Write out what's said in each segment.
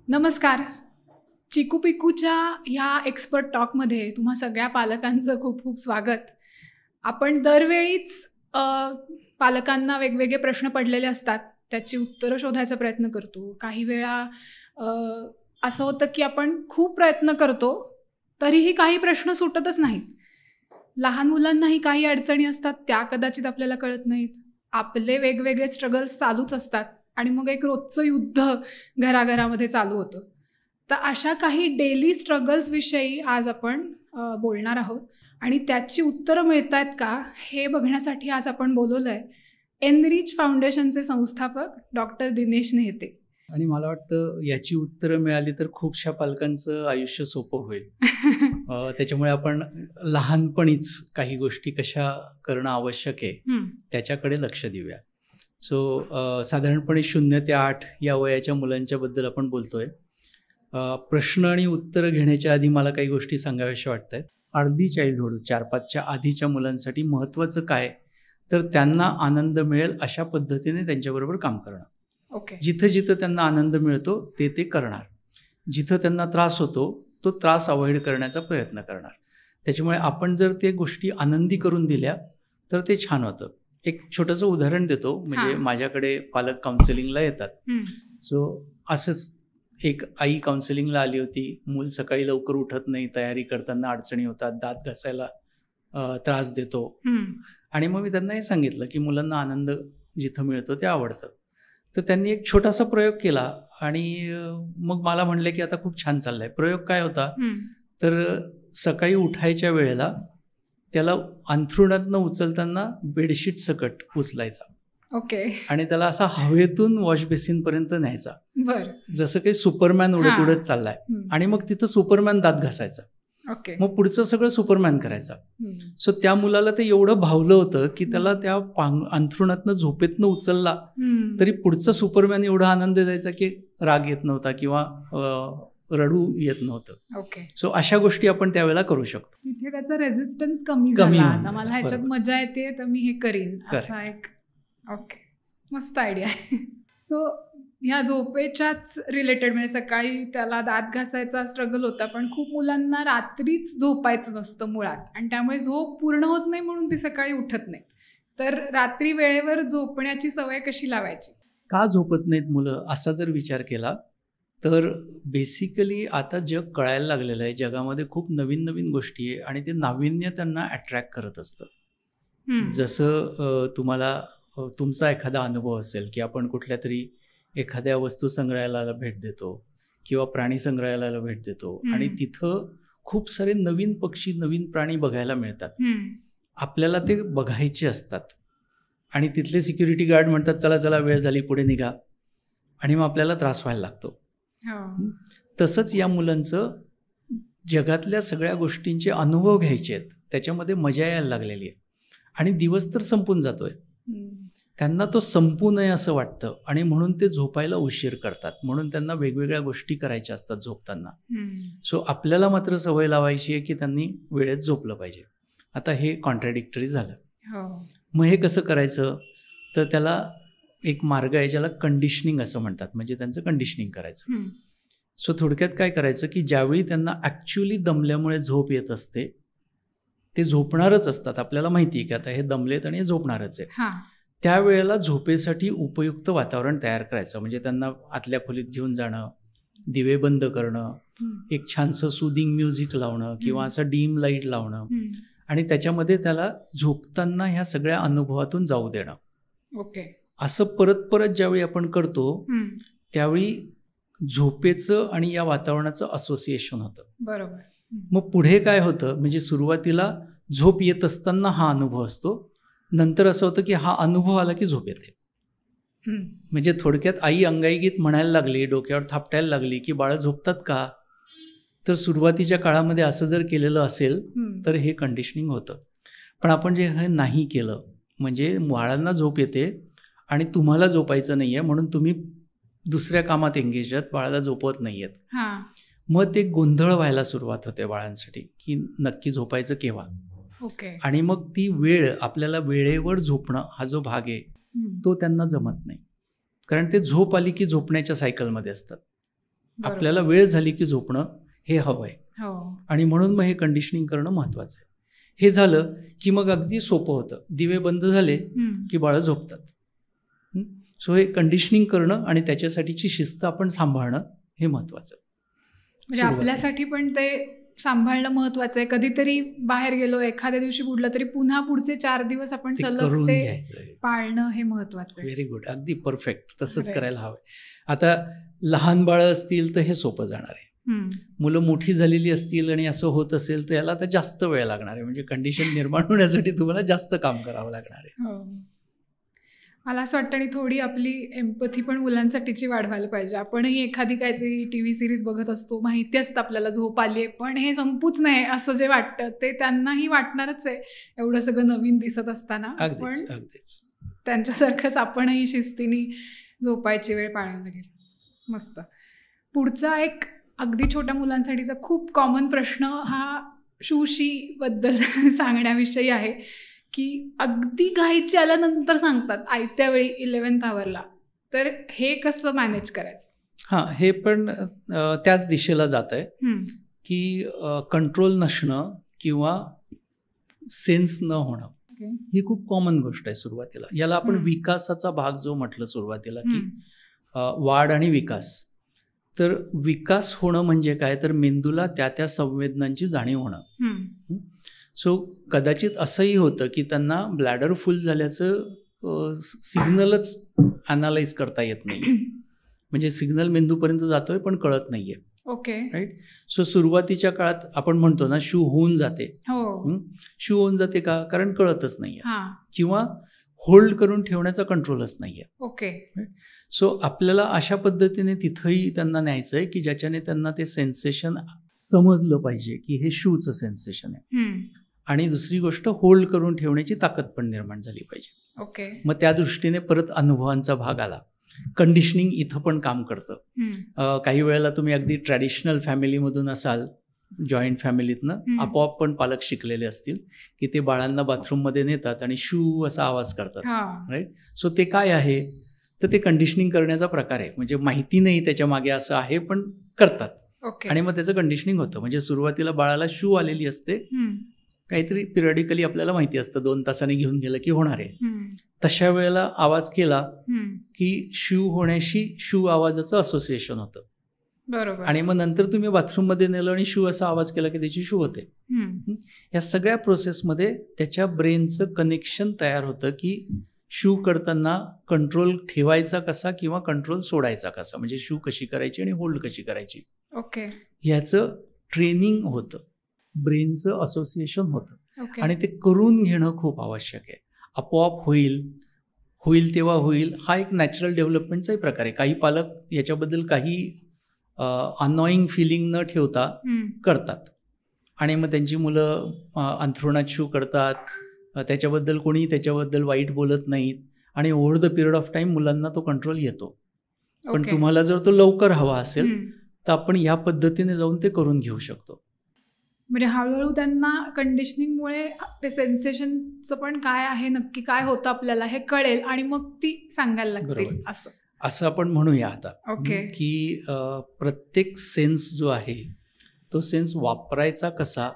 नमस्कार. चिकू पिकूच्या ह्या एक्सपर्ट टॉकमध्ये तुम्हा सगळ्या पालकांचं खूप खूप स्वागत. आपण दरवेळीच पालकांना वेगवेगळे प्रश्न पडलेले असतात, त्याची उत्तरं शोधायचा प्रयत्न करतो. काही वेळा असं होतं की आपण खूप प्रयत्न करतो तरीही काही प्रश्न सुटतच नाहीत. लहान मुलांनाही काही अडचणी असतात, त्या कदाचित आपल्याला कळत नाहीत. आपले वेगवेगळे स्ट्रगल्स चालूच असतात आणि मग एक रोजचं युद्ध घराघरामध्ये चालू होतं. तर अशा काही डेली स्ट्रगल्स विषयी आज आपण बोलणार आहोत आणि त्याची उत्तरं मिळत आहेत का हे बघण्यासाठी आज आपण बोलवलं आहे एनरिच फाउंडेशनचे संस्थापक डॉक्टर दिनेश नेहते. आणि मला वाटतं याची उत्तरं मिळाली तर खूपशा पालकांचं आयुष्य सोपं होईल. त्याच्यामुळे आपण लहानपणीच काही गोष्टी कशा करणं आवश्यक आहे त्याच्याकडे लक्ष देऊया. सो साधारणपणे 0 ते 8 या वयाच्या मुलांच्या बद्दल आपण बोलतोय. प्रश्न आणि उत्तरं घेण्याच्या आधी मला काही गोष्टी सांगाव्याशा वाटत आहेत. अर्ली चाइल्डहुड 4-5च्या आधीच्या मुलांसाठी महत्त्वाचं काय, तर त्यांना आनंद मिळेल अशा पद्धतीने त्यांच्याबरोबर काम करणं. ओके. जिथं जिथं त्यांना आनंद मिळतो ते करणार. जिथं त्यांना त्रास होतो तो त्रास अवॉइड करण्याचा प्रयत्न करणार. त्याच्यामुळे आपण जर ते गोष्टी आनंदी करून दिल्या तर ते छान होतं. एक छोटंसं उदाहरण देतो. म्हणजे माझ्याकडे पालक काउन्सिलिंगला येतात. सो असंच एक आई काउन्सिलिंगला आली होती. मूल सकाळी लवकर उठत नाही, तयारी करताना अडचणी होतात, दात घासायला त्रास देतो. आणि मग मी त्यांना हे सांगितलं की मुलांना आनंद जिथं मिळतो ते आवडतं. तर त्यांनी एक छोटासा प्रयोग केला आणि मग मला म्हणले की आता खूप छान चाललाय. प्रयोग काय होता, तर सकाळी उठायच्या वेळेला त्याला अंथरुणातनं उचलताना बेडशीट सकट उचलायचा. ओके. आणि त्याला असा हवेतून वॉश बेसिन पर्यंत न्यायचा. बरं. जसं काही सुपरमॅन उडत उडत चाललाय. आणि मग तिथं सुपरमॅन दात घासायचा. ओके. मग पुढचं सगळं सुपरमॅन करायचा. सो त्या मुलाला ते एवढं भावलं होतं की त्याला त्या अंथरुणातनं झोपेतनं उचलला तरी पुढचा सुपरमॅन एवढा आनंद द्यायचा की राग येत नव्हता किंवा रडू येत नव्हतं. ओके. सो अशा गोष्टी आपण त्यावेळेला करू शकतो. तिथे त्याचा रेझिस्टन्स कमी झाला. आता मला ह्याच्यात मजा येते तर मी हे करीन असा एक. ओके, मस्त आयडिया आहे. सो ह्या झोपेच्याच रिलेटेड, म्हणजे सकाळी त्याला दात घासायचा स्ट्रगल होता, पण खूप मुलांना रात्रीच झोपायचं नसतं मुळात आणि त्यामुळे झोप पूर्ण होत नाही म्हणून ती सकाळी उठत नाहीत. तर रात्री वेळेवर झोपण्याची सवय कशी लावायची? का झोपत नाहीत मुलं असा जर विचार केला तर बेसिकली आता जग कळायला लागलेलं आहे. जगामध्ये खूप नवीन नवीन गोष्टी आहे आणि ते नाविन्य त्यांना अट्रॅक्ट करत असतं. जसं तुम्हाला तुमचा एखादा अनुभव असेल की आपण कुठल्या तरी एखाद्या वस्तू संग्रहालयाला भेट देतो किंवा प्राणी संग्रहालयाला भेट देतो आणि तिथं खूप सारे नवीन पक्षी, नवीन प्राणी बघायला मिळतात. आपल्याला ते बघायचे असतात आणि तिथले सिक्युरिटी गार्ड म्हणतात चला चला वेळ झाली पुढे निघा, आणि मग आपल्याला त्रास व्हायला लागतो. तसंच या मुलांचं जगातल्या सगळ्या गोष्टींचे अनुभव घ्यायचे आहेत, त्याच्यामध्ये मजा यायला लागलेली आहे आणि दिवस तर संपून जातोय. त्यांना तो संपू नये असं वाटतं आणि म्हणून ते झोपायला उशीर करतात. म्हणून त्यांना वेगवेगळ्या गोष्टी करायच्या असतात झोपताना. सो आपल्याला मात्र सवय लावायची आहे की त्यांनी वेळेत झोपलं पाहिजे. आता हे कॉन्ट्रॅडिक्टरी झालं. मग हे कसं करायचं, तर त्याला एक मार्ग आहे ज्याला कंडिशनिंग असं म्हणतात. म्हणजे त्यांचं कंडिशनिंग करायचं. सो थोडक्यात काय करायचं की ज्यावेळी त्यांना ॲक्च्युली दमल्यामुळे झोप येत असते, ते झोपणारच असतात, आपल्याला माहिती आहे की आता हे दमलेत आणि हे झोपणारच आहे, त्यावेळेला झोपेसाठी उपयुक्त वातावरण तयार करायचं. म्हणजे त्यांना आतल्या खोलीत घेऊन जाणं, दिवे बंद करणं, एक छानसं सुदिंग म्युझिक लावणं किंवा असं डीम लाईट लावणं आणि त्याच्यामध्ये त्याला झोपताना ह्या सगळ्या अनुभवातून जाऊ देणं. ओके. असं परत परत ज्यावेळी आपण करतो त्यावेळी झोपेचं आणि या वातावरणाचं असोसिएशन होतं. बरोबर. मग पुढे काय होतं, म्हणजे सुरुवातीला झोप येत असताना हा अनुभव असतो, नंतर असं होतं की हा अनुभव आला की झोप येते. म्हणजे थोडक्यात आई अंगाईगीत म्हणायला लागली, डोक्यावर थापटायला लागली की बाळं झोपतात का, तर सुरुवातीच्या काळामध्ये असं जर केलेलं असेल तर हे कंडिशनिंग होतं. पण आपण जे हे नाही केलं, म्हणजे बाळांना झोप येते आणि तुम्हाला झोपायचं नाही आहे म्हणून तुम्ही दुसऱ्या कामात एंगेज आहात, बाळाला झोपवत नाही आहेत, मग ते गोंधळ व्हायला सुरुवात होते बाळांसाठी की नक्की झोपायचं केव्हा. ओके. आणि मग ती वेळ, आपल्याला वेळेवर झोपणं हा जो भाग आहे तो त्यांना जमत नाही, कारण ते झोप आली की झोपण्याच्या सायकलमध्ये असतात. आपल्याला वेळ झाली की झोपणं हे हवं आहे. आणि म्हणून मग हे कंडिशनिंग करणं महत्वाचं आहे. हे झालं की मग अगदी सोपं होतं. दिवे बंद झाले की बाळं झोपतात. सो हे कंडिशनिंग करणं आणि त्याच्यासाठीची शिस्त आपण सांभाळणं हे महत्वाचं. म्हणजे आपल्यासाठी पण ते सांभाळणं महत्वाचं आहे. कधीतरी बाहेर गेलो, एखाद्या दिवशी बुडलं तरी पुन्हा पुढचे 4 दिवस आपण सलग ते पाळणं हे महत्वाचं आहे. व्हेरी गुड, अगदी परफेक्ट, तसंच करायला हवं. आता लहान बाळं असतील तर हे सोपं जाणार आहे. मुलं मोठी झालेली असतील आणि असं होत असेल तर याला आता जास्त वेळ लागणार आहे. म्हणजे कंडिशन निर्माण होण्यासाठी तुम्हाला जास्त काम करावं लागणार आहे. मला असं वाटतं आणि थोडी आपली एम्पथी पण मुलांसाठीची वाढवायला पाहिजे. आपणही एखादी काहीतरी TV सिरीज बघत असतो, माहिती असतं आपल्याला झोप आली आहे, पण हे संपूच नाही असं जे वाटतं ते त्यांनाही वाटणारच आहे एवढं सगळं नवीन दिसत असताना. पण त्यांच्यासारखंच आपणही शिस्तीने झोपायची वेळ पाळायला लागेल. मस्त. पुढचा एक अगदी छोट्या मुलांसाठीचा खूप कॉमन प्रश्न हा शूशी बद्दल सांगण्याविषयी आहे की अगदी घाईची आल्यानंतर सांगतात आयत्या वेळी 11th आवरला, तर हे कसं मॅनेज करायचं? हे पण त्याच दिशेला जात आहे की कंट्रोल नसणं किंवा सेन्स न होणं ही खूप कॉमन गोष्ट आहे सुरुवातीला. याला आपण विकासाचा भाग जो म्हटलं सुरुवातीला की वाढ आणि विकास. तर विकास होणं म्हणजे काय, तर मेंदूला त्या संवेदनांची जाणीव होणं. सो कदाचित असंही होतं की त्यांना ब्लॅडर फुल झाल्याचं सिग्नलच अनालाइज करता येत नाही. म्हणजे सिग्नल मेंदूपर्यंत जातोय पण कळत नाहीये. राईट. सो सुरुवातीच्या काळात आपण म्हणतो ना शू होऊन जाते. शू होऊन जाते का, कारण कळतच नाहीये किंवा होल्ड करून ठेवण्याचा कंट्रोलच नाहीये. सो आपल्याला अशा पद्धतीने तिथंही त्यांना न्यायचं आहे की ज्याच्याने त्यांना ते सेन्सेशन समजलं पाहिजे की हे शूचं सेन्सेशन आहे. आणि दुसरी गोष्ट, होल्ड करून ठेवण्याची ताकद पण निर्माण झाली पाहिजे. मग त्या दृष्टीने परत अनुभवांचा भाग आला. कंडिशनिंग इथं पण काम करतं. काही वेळेला तुम्ही अगदी ट्रॅडिशनल फॅमिलीमधून असाल, जॉईंट फॅमिलीतनं आपोआप पण पालक शिकलेले असतील की ते बाळांना बाथरूममध्ये नेतात आणि शू असा आवाज करतात. राईट. सो ते काय आहे, तर ते कंडिशनिंग करण्याचा प्रकार आहे. म्हणजे माहिती नाही त्याच्या मागे असं आहे पण करतात आणि मग त्याचं कंडिशनिंग होतं. म्हणजे सुरुवातीला बाळाला शू आलेली असते, काहीतरी पिरियडिकली आपल्याला माहिती असतं 2 तासांनी घेऊन गेलं की होणार आहे. तशा वेळेला आवाज केला की शू होण्याशी शू आवाजाचं असोसिएशन होतं. बरोबर. आणि मग नंतर तुम्ही बाथरूममध्ये नेलं आणि शू असा आवाज केला की त्याची शू होते. या सगळ्या प्रोसेसमध्ये त्याच्या ब्रेनचं कनेक्शन तयार होतं की शू करताना कंट्रोल ठेवायचा कसा किंवा कंट्रोल सोडायचा कसा, म्हणजे शू कशी करायची आणि होल्ड कशी करायची. ह्याचं ट्रेनिंग होतं, ब्रेनचं असोसिएशन होतं आणि ते करून घेणं खूप आवश्यक आहे. आपोआप होईल तेव्हा होईल, हा एक नॅचरल डेव्हलपमेंटचाही प्रकार आहे. काही पालक याच्याबद्दल काही अनॉईंग फिलिंग न ठेवता करतात आणि मग त्यांची मुलं अंथरुणात शू करतात, त्याच्याबद्दल कोणी त्याच्याबद्दल वाईट बोलत नाहीत आणि over the period of time मुलांना तो कंट्रोल येतो. पण तुम्हाला जर तो लवकर हवा असेल तर आपण या पद्धतीने जाऊन ते करून घेऊ शकतो. म्हणजे हळूहळू त्यांना कंडिशनिंगमुळे ते सेन्सेशनचं पण काय आहे, नक्की काय होतं आपल्याला हे कळेल आणि मग ती सांगायला लागतील. असं आपण म्हणूया आता की प्रत्येक सेन्स जो आहे तो सेन्स वापरायचा कसा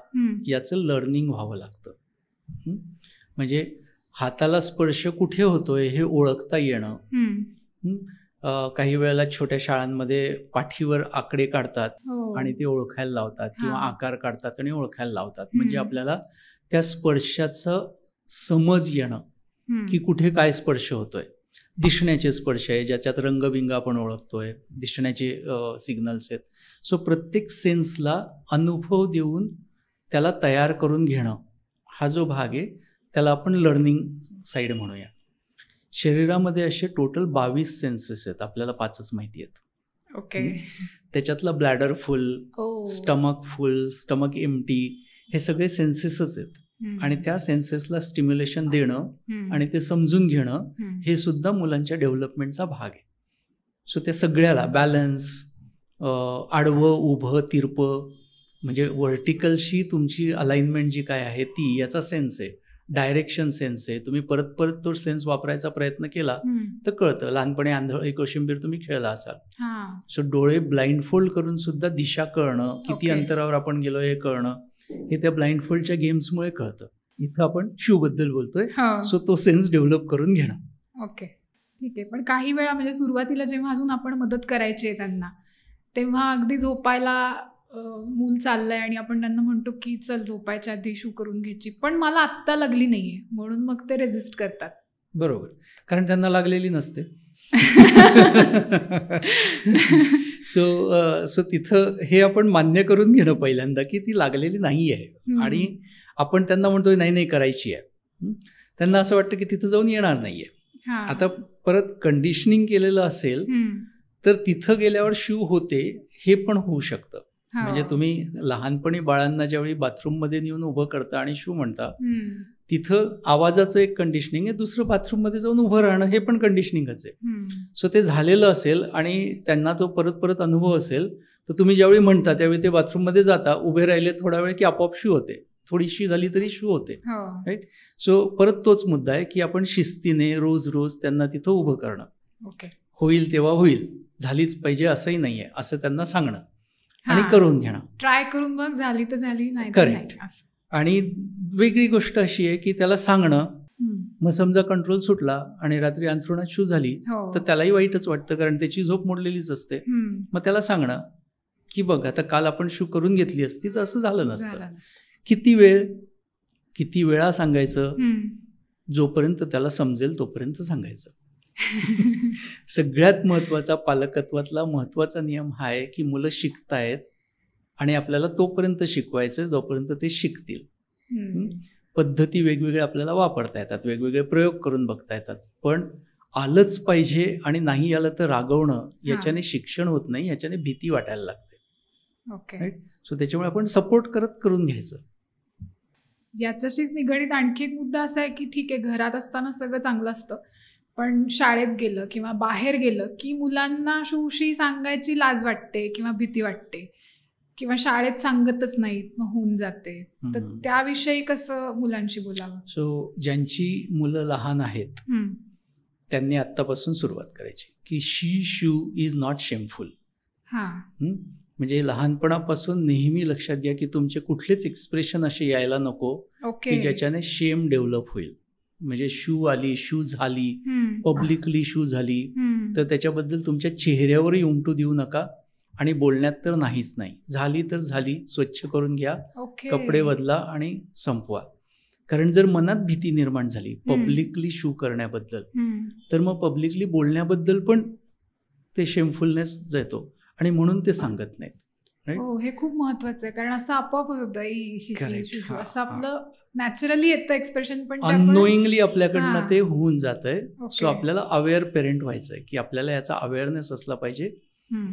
याचं लर्निंग व्हावं लागतं. म्हणजे हाताला स्पर्श कुठे होतोय हे ओळखता येणं. काही वेळेला छोट्या शाळांमध्ये पाठीवर आकडे काढतात आणि ते ओळखायला लावतात किंवा आकार काढतात आणि ओळखायला लावतात. म्हणजे आपल्याला त्या स्पर्शाचं समज येणं की कुठे काय स्पर्श होतोय. दिसण्याचे स्पर्श आहे ज्याच्यात रंगबिंग आपण ओळखतोय, दिसण्याचे सिग्नल्स आहेत. सो प्रत्येक सेन्सला अनुभव देऊन त्याला तयार करून घेणं हा जो भाग आहे त्याला आपण लर्निंग साईड म्हणूया. शरीरामध्ये असे टोटल 22 सेन्सेस आहेत, आपल्याला 5च माहिती आहेत. त्याच्यातला ब्लॅडर फुल, स्टमक फुल, स्टमक एम्प्टी हे सगळे सेन्सेसच आहेत. आणि त्या सेन्सेसला स्टिम्युलेशन देणं आणि ते समजून घेणं हे सुद्धा मुलांच्या डेव्हलपमेंटचा भाग आहे. सो त्या सगळ्याला बॅलन्स, आडवं उभं तिरपं, म्हणजे व्हर्टिकलशी तुमची अलाइनमेंट जी काय आहे ती, याचा सेन्स आहे, डायरेक्शन सेन्स आहे. तुम्ही परत परत तो सेन्स वापरायचा प्रयत्न केला तर कळतं. लहानपणी आंधळी कोशिंबीर तुम्ही खेळला असाल, सो डोळे ब्लाइंड फोल्ड करून सुद्धा दिशा कळणं, किती अंतरावर आपण गेलो हे कळणं, हे त्या ब्लाइंड फोल्डच्या गेम्समुळे कळतं. इथं आपण शू बद्दल बोलतोय, सो तो सेन्स डेव्हलप करून घेणं. ओके, ठीक आहे. पण काही वेळा म्हणजे सुरुवातीला जेव्हा अजून आपण मदत करायची आहे त्यांना, तेव्हा अगदी झोपायला मूल चाललंय आणि आपण त्यांना म्हणतो की चल झोपायच्या आधी शू करून घ्यायची, पण मला आत्ता लागली नाहीये, म्हणून मग ते रेजिस्ट करतात. बरोबर, कारण त्यांना लागलेली नसते. सो तिथं हे आपण मान्य करून घेणं पहिल्यांदा की ती लागलेली नाही आहे, आणि आपण त्यांना म्हणतोय नाही नाही करायची आहे. त्यांना असं वाटतं की तिथं जाऊन येणार नाहीये. आता परत कंडिशनिंग केलेलं असेल तर तिथं गेल्यावर शू होते हे पण होऊ शकतं. म्हणजे तुम्ही लहानपणी बाळांना ज्यावेळी बाथरूममध्ये नेऊन उभं करता आणि शू म्हणता, तिथं आवाजाचं एक कंडिशनिंग आहे, दुसरं बाथरूममध्ये जाऊन उभं राहणं हे पण कंडिशनिंगच आहे. सो ते झालेलं असेल आणि त्यांना तो परत परत अनुभव असेल, तर तुम्ही ज्यावेळी म्हणता त्यावेळी ते बाथरूममध्ये जाता, उभे राहिले थोडा वेळ की आपोआप शू होते, थोडीशी झाली तरी शू होते. राईट. सो परत तोच मुद्दा आहे की आपण शिस्तीने रोज रोज त्यांना तिथं उभं करणं. होईल तेव्हा होईल, झालीच पाहिजे असंही नाहीये असं त्यांना सांगणं आणि करून घेणं. ट्राय करून मग झाली तर झाली, नाही. करेक्ट. आणि वेगळी गोष्ट अशी आहे की त्याला सांगणं, मग समजा कंट्रोल सुटला आणि रात्री अंथरुणात शू झाली तर त्यालाही वाईटच वाटतं, कारण त्याची झोप मोडलेलीच असते. मग त्याला सांगणं की बघ आता काल आपण शू करून घेतली असती तर असं झालं नसतं. किती वेळा सांगायचं, जोपर्यंत त्याला समजेल तोपर्यंत सांगायचं. सगळ्यात महत्वाचा पालकत्वातला महत्वाचा नियम हा आहे की मुलं शिकतायत आणि आपल्याला तोपर्यंत शिकवायचं जोपर्यंत ते शिकतील. पद्धती वेगवेगळ्या आपल्याला वापरता येतात, वेगवेगळे प्रयोग करून बघता येतात, पण आलंच पाहिजे आणि नाही आलं तर रागवणं, याच्याने शिक्षण होत नाही, याच्याने भीती वाटायला लागते. राईट. सो त्याच्यामुळे आपण सपोर्ट करून घ्यायचं. याच्याशीच निगडीत आणखी एक मुद्दा असा आहे की ठीक आहे, घरात असताना सगळं चांगलं असतं, पण शाळेत गेलं किंवा बाहेर गेलं की मुलांना शूशी सांगायची लाज वाटते किंवा भीती वाटते, किंवा शाळेत सांगतच नाहीत, मग होऊन जाते. तर त्याविषयी कसं मुलांशी बोलावं? सो ज्यांची मुलं लहान आहेत त्यांनी आत्तापासून सुरुवात करायची की शी शू इज नॉट शेमफुल. म्हणजे लहानपणापासून नेहमी लक्षात घ्या की तुमचे कुठलेच एक्सप्रेशन असे यायला नको की ज्याच्याने शेम डेव्हलप होईल. म्हणजे शू आली, शू झाली, पब्लिकली शू झाली तर त्याच्याबद्दल तुमच्या चेहऱ्यावरही उमटू देऊ नका, आणि बोलण्यात तर नाहीच नाही. झाली तर झाली, स्वच्छ करून घ्या, कपडे बदला आणि संपवा. कारण जर मनात भीती निर्माण झाली पब्लिकली शू करण्याबद्दल, तर मग पब्लिकली बोलण्याबद्दल पण ते शेमफुलनेस जातो आणि म्हणून ते सांगत नाहीत. हे खूप महत्वाचं आहे, कारण असं आपोआप होतं, असं आपलं नॅचरली येतं एक्सप्रेशन, पण अननोईंगली आपल्याकडनं ते होऊन जातंय. सो आपल्याला अवेअर पेरेंट व्हायचंय की आपल्याला याचा अवेअरनेस असला पाहिजे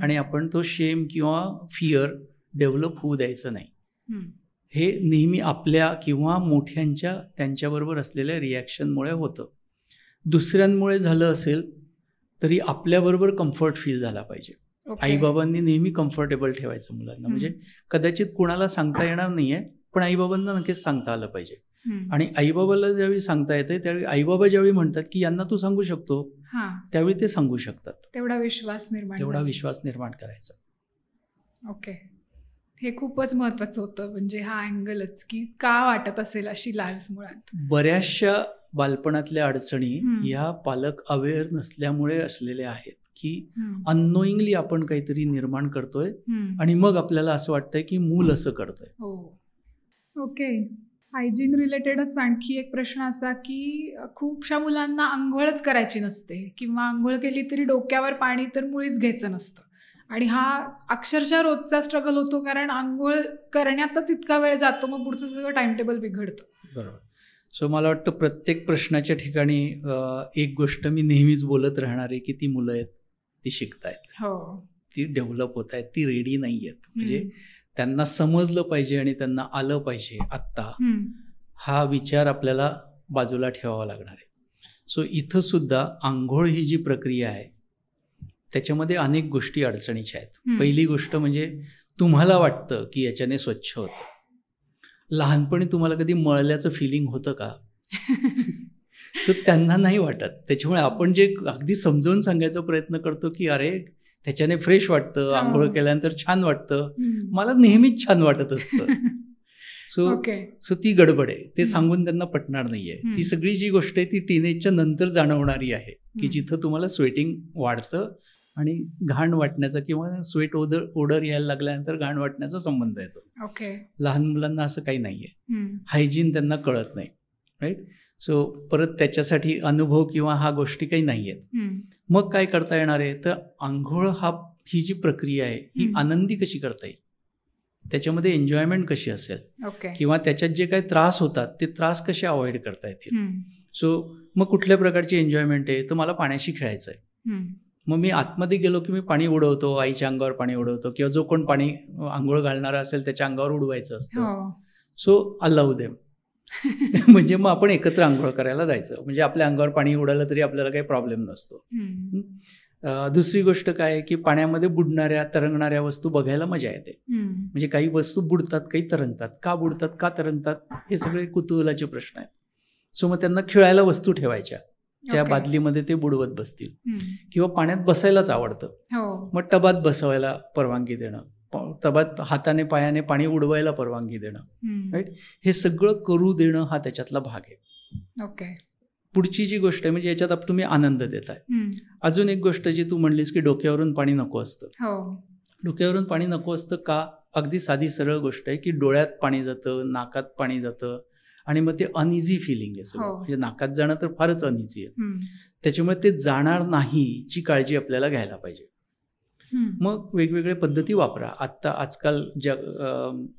आणि आपण तो शेम किंवा फिअर डेव्हलप होऊ द्यायचं नाही. हे नेहमी आपल्या किंवा मोठ्यांच्या त्यांच्याबरोबर असलेल्या रिॲक्शनमुळे होतं. दुसऱ्यांमुळे झालं असेल तरी आपल्याबरोबर कम्फर्ट फील झाला पाहिजे. आईबाबांनी नेहमी कम्फर्टेबल ठेवायचं मुलांना. म्हणजे कदाचित कुणाला सांगता येणार नाहीये, पण आईबाबांना नक्कीच सांगता आलं पाहिजे. आणि आईबाबाला ज्यावेळी सांगता येते त्यावेळी आईबाबा ज्यावेळी म्हणतात की यांना तू सांगू शकतो, त्यावेळी ते सांगू शकतात. तेवढा विश्वास निर्माण करायचा. ओके, हे खूपच महत्वाचं होतं. म्हणजे हा अँगलच की का वाटत असेल अशी लाज. मुळात बऱ्याचशा बालपणातल्या अडचणी या पालक अवेअर नसल्यामुळे असलेल्या आहेत की अननोईंगली आपण काहीतरी निर्माण करतोय आणि मग आपल्याला असं वाटतंय की मूल असं करतोय. ओके, हायजीन रिलेटेडच आणखी एक प्रश्न असा की खूपशा मुलांना आंघोळच करायची नसते, किंवा आंघोळ केली तरी डोक्यावर पाणी तर मुळीच घ्यायचं नसतं, आणि हा अक्षरशः रोजचा स्ट्रगल होतो, कारण आंघोळ करण्यातच इतका वेळ जातो, मग पुढचं सगळं टाइमटेबल बिघडतं. बरोबर. सो मला वाटतं प्रत्येक प्रश्नाच्या ठिकाणी एक गोष्ट मी नेहमीच बोलत राहणार आहे की ती मुलं आहेत, ती शिकतायत, ती डेव्हलप होत आहेत, ती रेडी नाही आहेत. म्हणजे त्यांना समजलं पाहिजे आणि त्यांना आलं पाहिजे आत्ता, हा विचार आपल्याला बाजूला ठेवावा लागणार आहे. सो इथं सुद्धा आंघोळ ही जी प्रक्रिया आहे त्याच्यामध्ये अनेक गोष्टी अडचणीच्या आहेत. पहिली गोष्ट म्हणजे तुम्हाला वाटतं की याच्याने स्वच्छ होतं. लहानपणी तुम्हाला कधी मळल्याचं फिलिंग होतं का? सो त्यांना नाही वाटत. त्याच्यामुळे आपण जे अगदी समजावून सांगायचा प्रयत्न करतो की अरे त्याच्याने फ्रेश वाटतं, आंघोळ केल्यानंतर छान वाटतं, मला नेहमीच छान वाटत असतं. सो ती गडबड आहे, ते सांगून त्यांना पटणार नाहीये. ती सगळी जी गोष्ट आहे ती टीनेजच्या नंतर जाणवणारी आहे, की जिथं तुम्हाला स्वेटिंग वाढतं आणि घाण वाटण्याचा किंवा स्वेट ओडर यायला लागल्यानंतर घाण वाटण्याचा संबंध येतो. लहान मुलांना असं काही नाहीये, हायजीन त्यांना कळत नाही, राईट. सो परत त्याच्यासाठी अनुभव किंवा हा गोष्टी काही नाही आहेत. मग काय करता येणार आहे, तर आंघोळ ही जी प्रक्रिया आहे ही आनंदी कशी करता येईल, त्याच्यामध्ये एन्जॉयमेंट कशी असेल, किंवा त्याच्यात जे काही त्रास होतात ते त्रास कसे अवॉइड करता येतील. सो मग कुठल्या प्रकारची एन्जॉयमेंट आहे, तर मला पाण्याशी खेळायचं आहे. मग मी आतमध्ये गेलो की मी पाणी उडवतो, आईच्या अंगावर पाणी उडवतो, किंवा जो कोण पाणी आंघोळ घालणारा असेल त्याच्या अंगावर उडवायचं असतं. So allow them. म्हणजे मग आपण एकत्र आंघोळ करायला जायचं, म्हणजे आपल्या अंगावर पाणी उडालं तरी आपल्याला काही प्रॉब्लेम नसतो. दुसरी गोष्ट काय आहे की पाण्यामध्ये बुडणाऱ्या तरंगणाऱ्या वस्तू बघायला मजा येते. म्हणजे काही वस्तू बुडतात, काही तरंगतात. का बुडतात, का तरंगतात, हे सगळे कुतूहलाचे प्रश्न आहेत. सो मग त्यांना खेळायला वस्तू ठेवायच्या, त्या बादलीमध्ये ते बुडवत बसतील. किंवा पाण्यात बसायलाच आवडतं, मग टबात बसवायला परवानगी देणं, टबात हाताने पायाने पाणी उडवायला परवानगी देणं, राईट. हे सगळं करू देणं हा त्याच्यातला भाग आहे. पुढची जी गोष्ट आहे म्हणजे याच्यात तुम्ही आनंद देताय. अजून एक गोष्ट जी तू म्हणलीस की डोक्यावरून पाणी नको असतं. डोक्यावरून पाणी नको असतं का, अगदी साधी सरळ गोष्ट आहे की डोळ्यात पाणी जातं, नाकात पाणी जातं, आणि मग ते अनइझी फिलिंग आहे सगळं. म्हणजे नाकात जाणं तर फारच अनइझी आहे. त्याच्यामुळे ते जाणार नाही ची काळजी आपल्याला घ्यायला पाहिजे. मग वेगवेगळ्या पद्धती वापरा. आजकाल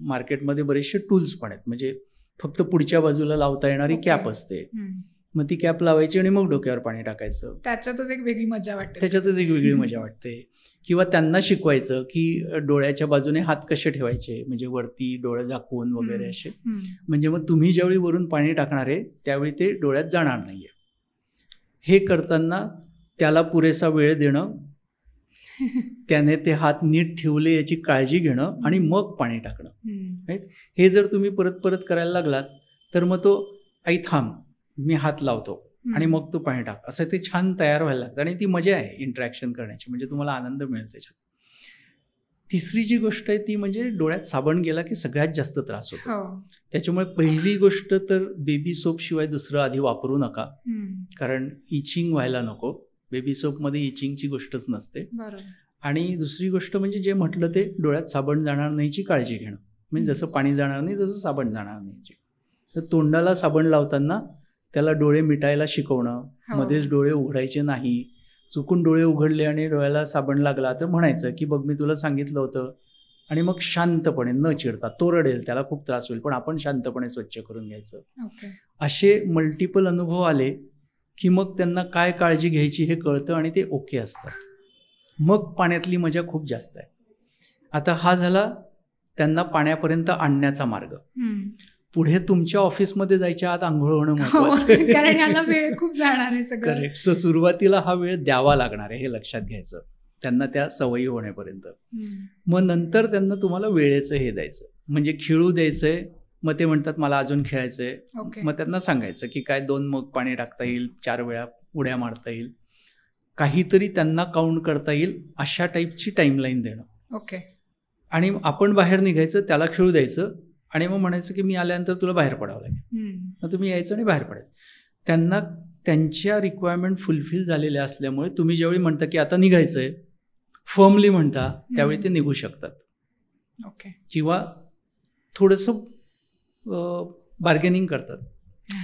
मार्केटमध्ये बरेचसे टूल्स पण आहेत. म्हणजे फक्त पुढच्या बाजूला लावता येणारी कॅप असते, मग ती कॅप लावायची आणि मग डोक्यावर पाणी टाकायचं. त्याच्यातच एक वेगळी मजा वाटते. किंवा त्यांना शिकवायचं की डोळ्याच्या बाजूने हात कसे ठेवायचे, म्हणजे वरती डोळे झाकून वगैरे असे. म्हणजे मग तुम्ही ज्यावेळी वरून पाणी टाकणार आहे त्यावेळी ते डोळ्यात जाणार नाहीये. हे करताना त्याला पुरेसा वेळ देणं, त्याने ते हात नीट ठेवले याची काळजी घेणं आणि मग पाणी टाकणं, राईट. हे जर तुम्ही परत परत करायला लागलात तर मग तो आई थांब मी हात लावतो आणि मग तू पाणी टाक, असं ते छान तयार व्हायला लागतं. आणि ती मजा आहे इंटरॅक्शन करण्याची, म्हणजे तुम्हाला आनंद मिळेल त्याच्यात. तिसरी जी गोष्ट आहे ती म्हणजे डोळ्यात साबण गेला की सगळ्यात जास्त त्रास होतो. त्याच्यामुळे पहिली गोष्ट तर बेबी सोप शिवाय दुसरं आधी वापरू नका, कारण इचिंग व्हायला नको. बेबी सोपमध्ये इचिंगची गोष्टच नसते. आणि दुसरी गोष्ट म्हणजे जे म्हटलं ते डोळ्यात साबण जाणार नाहीची काळजी घेणं. म्हणजे जसं पाणी जाणार नाही तसं साबण जाणार नाही. तर तोंडाला साबण लावताना त्याला डोळे मिटायला शिकवणं, मध्येच डोळे उघडायचे नाही. चुकून डोळे उघडले आणि डोळ्याला साबण लागला तर म्हणायचं की बघ मी तुला सांगितलं होतं, आणि मग शांतपणे न चिडता, तो रडेल त्याला खूप त्रास होईल पण आपण शांतपणे स्वच्छ करून घ्यायचं. असे मल्टिपल अनुभव आले की मग त्यांना काय काळजी घ्यायची हे कळतं आणि ते ओके असतात. मग पाण्यातली मजा खूप जास्त आहे. आता हा झाला त्यांना पाण्यापर्यंत आणण्याचा मार्ग. पुढे तुमच्या ऑफिसमध्ये जायच्या आत आंघोळ होणं महत्वाचं, कारण याला वेळ खूप जाणार आहे सगळं. करेक्ट. सो सुरुवातीला हा वेळ द्यावा लागणार आहे हे लक्षात घ्यायचं, त्यांना त्या सवयी होण्यापर्यंत. मग नंतर त्यांना तुम्हाला वेळेचं हे द्यायचं, म्हणजे खेळू द्यायचंय. मग ते म्हणतात मला अजून खेळायचंय, मग त्यांना सांगायचं की काय 2 मग पाणी टाकता येईल, 4 वेळा उड्या मारता येईल, काहीतरी त्यांना काउंट करता येईल अशा टाईपची टाईमलाईन देणं. आणि आपण बाहेर निघायचं, त्याला खेळू द्यायचं आणि मग म्हणायचं की मी आल्यानंतर तुला बाहेर पडावं लागेल. मग तुम्ही यायचं आणि बाहेर पडायचं. त्यांना त्यांच्या रिक्वायरमेंट फुलफिल झालेल्या असल्यामुळे तुम्ही ज्यावेळी म्हणता की आता निघायचंय, फर्मली म्हणता, त्यावेळी ते निघू शकतात. किंवा थोडंसं बार्गेनिंग करतात,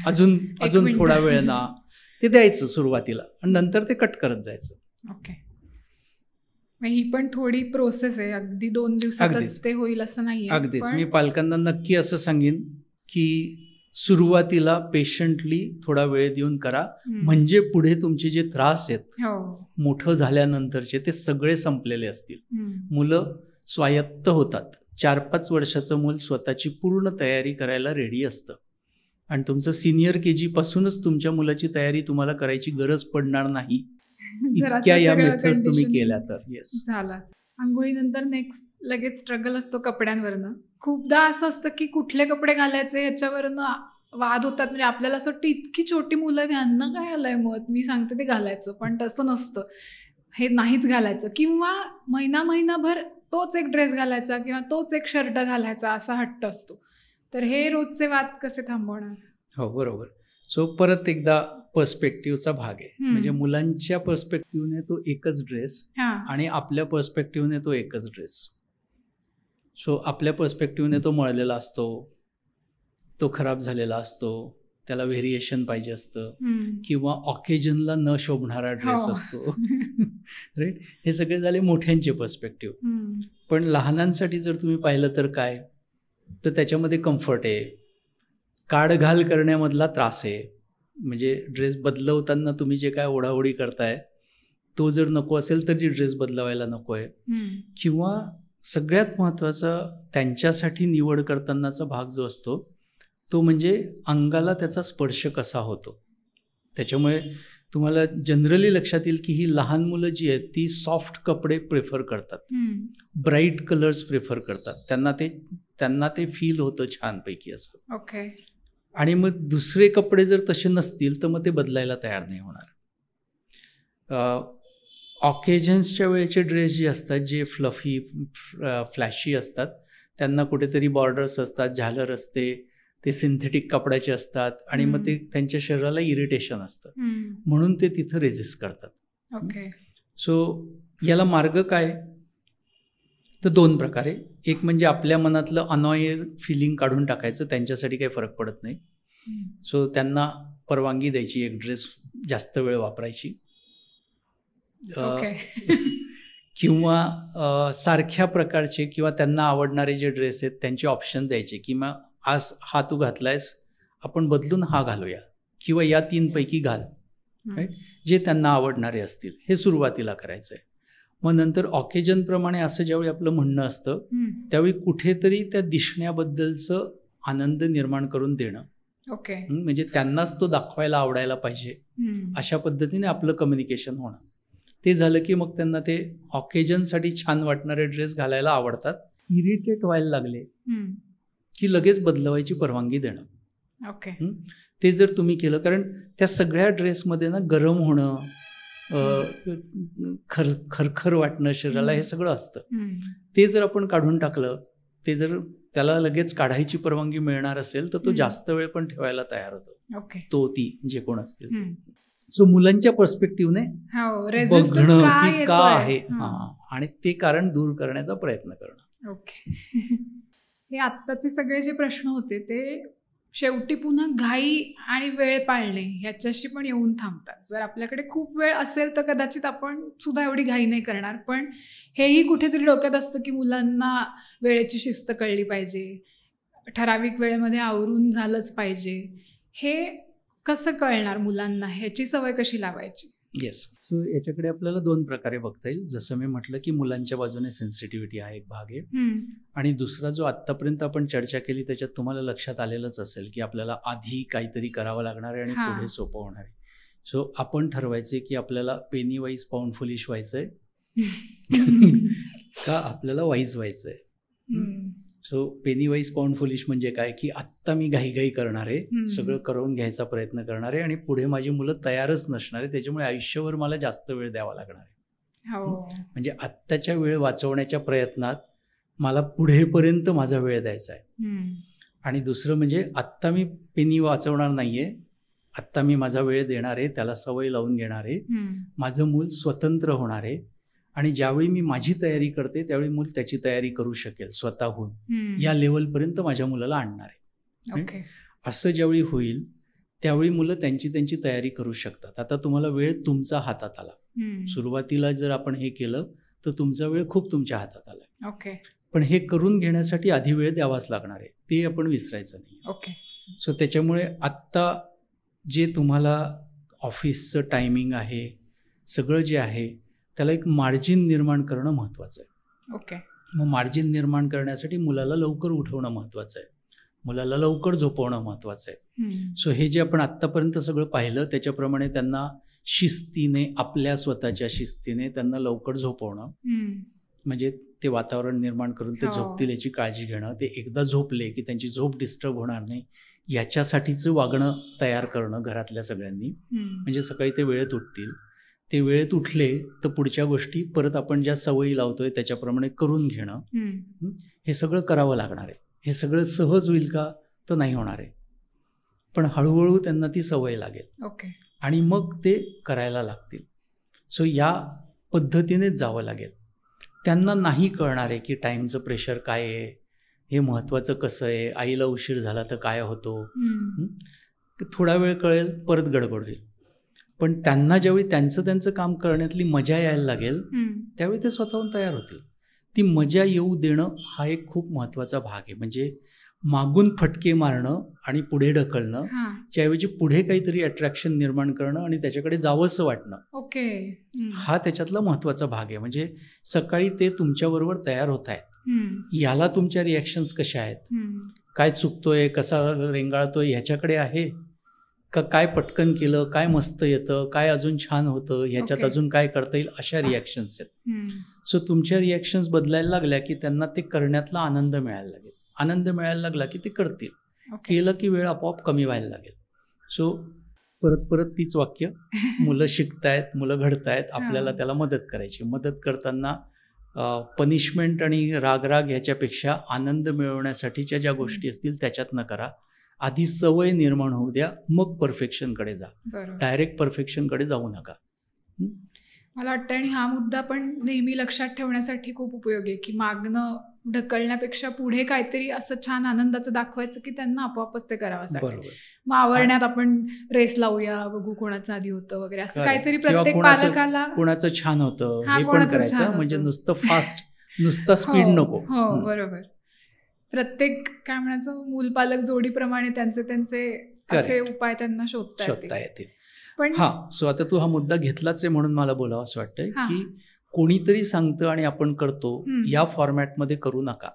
अजून थोडा वेळ ना, ते द्यायचं सुरुवातीला आणि नंतर ते कट करत जायचं. ही पण थोडी प्रोसेस आहे, अगदी 2 दिवसातच ते होईल असं नाही. अगदीच. मी पालकांना नक्की असं सांगेन की सुरुवातीला पेशंटली थोडा वेळ देऊन करा, म्हणजे पुढे तुमचे जे त्रास आहेत मोठं झाल्यानंतरचे ते सगळे संपलेले असतील. मुलं स्वायत्त होतात. 4-5 वर्षाचं मूल स्वतःची पूर्ण तयारी करायला रेडी असतं आणि तुमचं सिनियर KG पासूनच तुमच्या मुलाची तयारी तुम्हाला करायची गरज पडणार नाही इतक्या या मेथड्स तुम्ही केल्या तर. येस. झाला. आंघोळीनंतर नेक्स्ट लगेच स्ट्रगल असतो कपड्यांवरनं. खूपदा असं असतं की कुठले कपडे घालायचे याच्यावरनं वाद होतात. म्हणजे आपल्याला असं वाटतं इतकी छोटी मुलं त्यांना काय आलंय मत, मी सांगते ते घालायचं, पण तसं नसतं. हे नाहीच घालायचं, किंवा महिनाभर तोच एक ड्रेस घालायचा किंवा तोच एक शर्ट घालायचा असा हट्ट असतो. तर हे रोजचे वाद कसे थांबवणार? हो, बरोबर. सो परत एकदा पर्स्पेक्टिव्हचा भाग आहे. म्हणजे मुलांच्या पर्स्पेक्टिव्हने तो एकच ड्रेस आणि आपल्या पर्स्पेक्टिव्हने तो एकच ड्रेस. सो आपल्या पर्स्पेक्टिव्हने तो मळलेला असतो, तो खराब झालेला असतो, त्याला व्हेरिएशन पाहिजे असतं, किंवा ऑकेजनला न शोभणारा ड्रेस असतो. राईट. हे सगळे झाले मोठ्यांचे पर्स्पेक्टिव्ह. पण लहानांसाठी जर तुम्ही पाहिलं तर काय, तर त्याच्यामध्ये कम्फर्ट आहे, काढ घाल करण्यामधला त्रास आहे. म्हणजे ड्रेस बदलवताना तुम्ही जे काय ओढाओढी करताय तो जर नको असेल तर ती ड्रेस बदलवायला नको आहे. किंवा सगळ्यात महत्त्वाचा त्यांच्यासाठी निवड करतानाचा भाग जो असतो तो म्हणजे अंगाला त्याचा स्पर्श कसा होतो. त्याच्यामुळे तुम्हाला जनरली लक्षात येईल की ही लहान मुलं जी आहेत ती सॉफ्ट कपडे प्रेफर करतात, ब्राईट कलर्स प्रेफर करतात. त्यांना ते फील होतं छानपैकी असं. ओके. आणि मग दुसरे कपडे जर तसे नसतील तर मग ते बदलायला तयार नाही होणार. ऑकेजन्सच्या वेळेचे ड्रेस जे असतात, जे फ्लफी फ्लॅशी असतात, त्यांना कुठेतरी बॉर्डर्स असतात, झालर असते, ते सिंथेटिक कपड्याचे असतात आणि मग ते त्यांच्या शरीराला इरिटेशन असतं, म्हणून ते तिथं रेजिस्ट करतात. ओके. सो याला मार्ग काय, तर दोन प्रकारे. एक म्हणजे आपल्या मनातलं अनॉय फिलिंग काढून टाकायचं, त्यांच्यासाठी काही फरक पडत नाही. सो त्यांना परवानगी द्यायची एक ड्रेस जास्त वेळ वापरायची. किंवा सारख्या प्रकारचे किंवा त्यांना आवडणारे जे ड्रेस आहेत त्यांचे ऑप्शन द्यायचे, की मग आज हा तू घातलायस, आपण बदलून हा घालूया, किंवा या 3 पैकी घाल, राईट, जे त्यांना आवडणारे असतील. हे सुरुवातीला करायचं आहे. मग नंतर ऑकेजनप्रमाणे असं ज्यावेळी आपलं म्हणणं असतं त्यावेळी कुठेतरी त्या दिसण्याबद्दलचं आनंद निर्माण करून देणं. ओके. म्हणजे त्यांनाच तो दाखवायला आवडायला पाहिजे अशा पद्धतीने आपलं कम्युनिकेशन होणं. ते झालं की मग त्यांना ते ऑकेजनसाठी छान वाटणारे ड्रेस घालायला आवडतात. इरिटेट व्हायला लागले की लगेच बदलवायची परवानगी देणं. ओके. ते जर तुम्ही केलं, कारण त्या सगळ्या ड्रेसमध्ये ना गरम होणं, खरखर वाटणं शरीराला, हे सगळं असतं. ते जर आपण काढून टाकलं, ते जर त्याला लगेच काढायची परवानगी मिळणार असेल तर तो जास्त वेळ पण ठेवायला तयार होतो. तो ती जे कोण असतील. सो मुलांच्या पर्स्पेक्टिव्हने बघणं की का आहे आणि ते कारण दूर करण्याचा प्रयत्न करणं. ओके. हे आत्ताचे सगळे जे प्रश्न होते ते शेवटी पुन्हा घाई आणि वेळ पाळणे ह्याच्याशी पण येऊन थांबतात. जर आपल्याकडे खूप वेळ असेल तर कदाचित आपण सुद्धा एवढी घाई नाही करणार, पण हेही कुठेतरी डोक्यात असतं की मुलांना वेळेची शिस्त कळली पाहिजे, ठराविक वेळेमध्ये आवरून झालंच पाहिजे. हे कसं कळणार मुलांना, ह्याची सवय कशी लावायची? येस. सो याच्याकडे आपल्याला 2 प्रकारे बघता येईल. जसं मी म्हटलं की मुलांच्या बाजूने सेन्सिटिव्हिटी हा एक भाग आहे, आणि दुसरा जो आत्तापर्यंत आपण चर्चा केली त्याच्यात तुम्हाला लक्षात आलेलंच असेल की आपल्याला आधी काहीतरी करावं लागणार आहे आणि पुढे सोपं होणार आहे. सो आपण ठरवायचे की आपल्याला पेनी वाईज पाऊंड फुलिश व्हायचंय का आपल्याला वाईज व्हायचंय. So penny wise pound foolish म्हणजे काय, की आत्ता मी घाईघाई करणार आहे, सगळं करून घ्यायचा प्रयत्न करणार आहे आणि पुढे माझी मुलं तयारच नसणार आहे, त्याच्यामुळे आयुष्यभर मला जास्त वेळ द्यावा लागणार आहे. म्हणजे आत्ताच्या वेळ वाचवण्याच्या प्रयत्नात मला पुढेपर्यंत माझा वेळ द्यायचा आहे. आणि दुसरं म्हणजे आत्ता मी पेनी वाचवणार नाहीये, आत्ता मी माझा वेळ देणार आहे, त्याला सवय लावून घेणार आहे, माझं मूल स्वतंत्र होणार आहे आणि ज्यावेळी मी माझी तयारी करते त्यावेळी मूल त्याची तयारी करू शकेल स्वतःहून, या लेवलपर्यंत माझ्या मुलाला आणणार आहे. असं ज्यावेळी होईल त्यावेळी मुलं त्यांची तयारी करू शकतात. आता तुम्हाला वेळ तुमचा हातात आला. सुरुवातीला जर आपण हे केलं तर तुमचा वेळ खूप तुमच्या हातात आला, पण हे करून घेण्यासाठी आधी वेळ द्यावाच लागणार आहे, ते आपण विसरायचं नाही. सो त्याच्यामुळे आत्ता जे तुम्हाला ऑफिसचं टायमिंग आहे, सगळं जे आहे त्याला एक मार्जिन निर्माण करणं महत्त्वाचं आहे. मग मार्जिन निर्माण करण्यासाठी मुलाला लवकर उठवणं महत्त्वाचं आहे, मुलाला लवकर झोपवणं महत्त्वाचं आहे. सो हे जे आपण आत्तापर्यंत सगळं पाहिलं त्याच्याप्रमाणे त्यांना शिस्तीने, आपल्या स्वतःच्या शिस्तीने त्यांना लवकर झोपवणं, म्हणजे ते वातावरण निर्माण करून ते झोपतील याची काळजी घेणं, ते एकदा झोपले की त्यांची झोप डिस्टर्ब होणार नाही याच्यासाठीचं वागणं तयार करणं घरातल्या सगळ्यांनी, म्हणजे सकाळी ते वेळेत उठतील. ते वेळेत उठले तर पुढच्या गोष्टी परत आपण ज्या सवयी लावतोय त्याच्याप्रमाणे करून घेणं, हे सगळं करावं लागणार आहे. हे सगळं सहज होईल का तर नाही होणार आहे, पण हळूहळू त्यांना ती सवय लागेल आणि मग ते करायला लागतील. सो या पद्धतीनेच जावं लागेल. त्यांना नाही कळणार आहे की टाईमचं प्रेशर काय आहे, हे महत्त्वाचं कसं आहे, आईला उशीर झाला तर काय होतो. थोडा वेळ कळेल, परत गडबड होईल. पण त्यांना ज्यावेळी त्यांचं काम करण्यातली मजा यायला लागेल त्यावेळी ते स्वतःहून तयार होतील. ती मजा येऊ देणं हा एक खूप महत्त्वाचा भाग आहे. म्हणजे मागून फटके मारणं आणि पुढे ढकलणं, त्याऐवजी पुढे काहीतरी अट्रॅक्शन निर्माण करणं आणि त्याच्याकडे जावंसं वाटणं, हा त्याच्यातला महत्त्वाचा भाग आहे. म्हणजे सकाळी ते तुमच्याबरोबर तयार होत आहेत, याला तुमच्या रिॲक्शन्स कशा आहेत, काय चुकतोय, कसा रेंगाळतोय ह्याच्याकडे आहे का, काय पटकन केलं, काय मस्त येतं, काय अजून छान होतं, ह्याच्यात अजून काय करता येईल, अशा रिॲक्शन्स आहेत. सो तुमच्या रिॲक्शन्स बदलायला लागल्या की त्यांना ते करण्यातला आनंद मिळायला लागेल. आनंद मिळायला लागला की ते करतील. केलं की वेळ आपोआप कमी व्हायला लागेल. सो परत तीच वाक्य, मुलं शिकतायत, मुलं घडतायत, आपल्याला त्याला मदत करायची. मदत करताना पनिशमेंट आणि राग ह्याच्यापेक्षा आनंद मिळवण्यासाठीच्या ज्या गोष्टी असतील त्याच्यातनं करा. आधी सवय निर्माण होऊ द्या, मग परफेक्शनकडे जा. डायरेक्ट परफेक्शनकडे जाऊ नका. मला वाटतं आणि हा मुद्दा पण नेहमी लक्षात ठेवण्यासाठी खूप उपयोगी आहे की मागणं ढकलण्यापेक्षा पुढे काहीतरी असं छान आनंदाचं दाखवायचं की त्यांना आपोआपच ते करावं. बरोबर. मग आवरण्यात आपण रेस लावूया, बघू कोणाचं आधी होतं वगैरे, असं काहीतरी प्रत्येक पालकाला कोणाचं छान होतं हे पण करायचं. म्हणजे नुसतं फास्ट, नुसतं स्पीड नको. हो बरोबर. प्रत्येक काय म्हणायचं, मूलपालक जोडीप्रमाणे त्यांचे असे उपाय त्यांना शोधता येतील. पण सो आता तू हा मुद्दा घेतलाच आहे म्हणून मला बोलावं असं वाटतंय की कोणीतरी सांगतं आणि आपण करतो, या फॉर्मॅटमध्ये करू नका.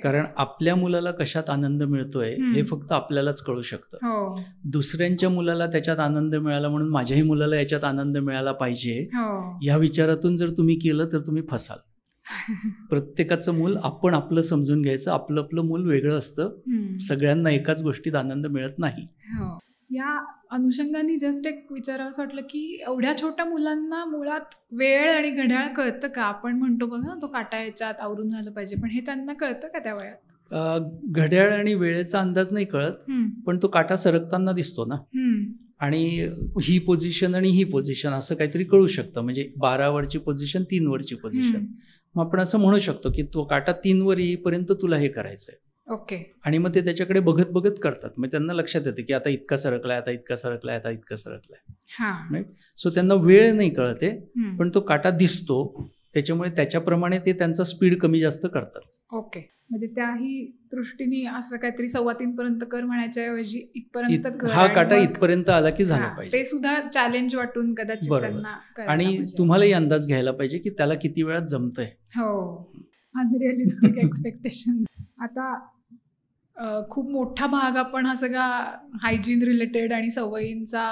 कारण आपल्या मुलाला कशात आनंद मिळतोय हे फक्त आपल्यालाच कळू शकतं. दुसऱ्यांच्या मुलाला त्याच्यात आनंद मिळाला म्हणून माझ्याही मुलाला याच्यात आनंद मिळाला पाहिजे या विचारातून जर तुम्ही केलं तर तुम्ही फसाल. प्रत्येकाचं मूल आपण आपलं समजून घ्यायचं. आपलं मूल वेगळं असतं. सगळ्यांना एकाच गोष्टीत आनंद मिळत नाही. या अनुषंगाने जस्ट एक विचारावं असं वाटलं की एवढ्या छोट्या मुलांना मुळात वेळ आणि घड्याळ कळतं का? आपण म्हणतो बघा तो काटा याच्यात आवरून झालं पाहिजे, पण हे त्यांना कळतं का त्या वयात? घड्याळ आणि वेळेचा अंदाज नाही कळत, पण तो काटा सरकताना दिसतो ना, आणि ही पोझिशन आणि ही पोझिशन असं काहीतरी कळू शकतं. म्हणजे 12 वरची पोझिशन, 3 वरची पोझिशन. मग आपण असं म्हणू शकतो की तो काटा 3 वर येईपर्यंत तुला हे करायचंय. आणि मग ते त्याच्याकडे बघत करतात. मग त्यांना लक्षात येते की आता इतका सरकलाय, आता इतका सरकलाय, आता इतका सरकलाय. सो त्यांना वेळ नाही कळते, पण तो काटा दिसतो, त्याच्यामुळे त्याच्याप्रमाणे ते त्यांचा स्पीड कमी जास्त करतात. म्हणजे त्याही दृष्टीने असं काहीतरी 3:15 पर्यंत कर म्हणायच्या ऐवजी इथपर्यंत हा काटा इथपर्यंत आला की झाला पाहिजे. ते सुद्धा चॅलेंज वाटून कदाचित त्यांना. आणि तुम्हालाही अंदाज घ्यायला पाहिजे की त्याला किती वेळात जमतंय. Unrealistic expectation. आता खूप मोठा भाग आपण हा सगळा हायजीन रिलेटेड आणि सवयींचा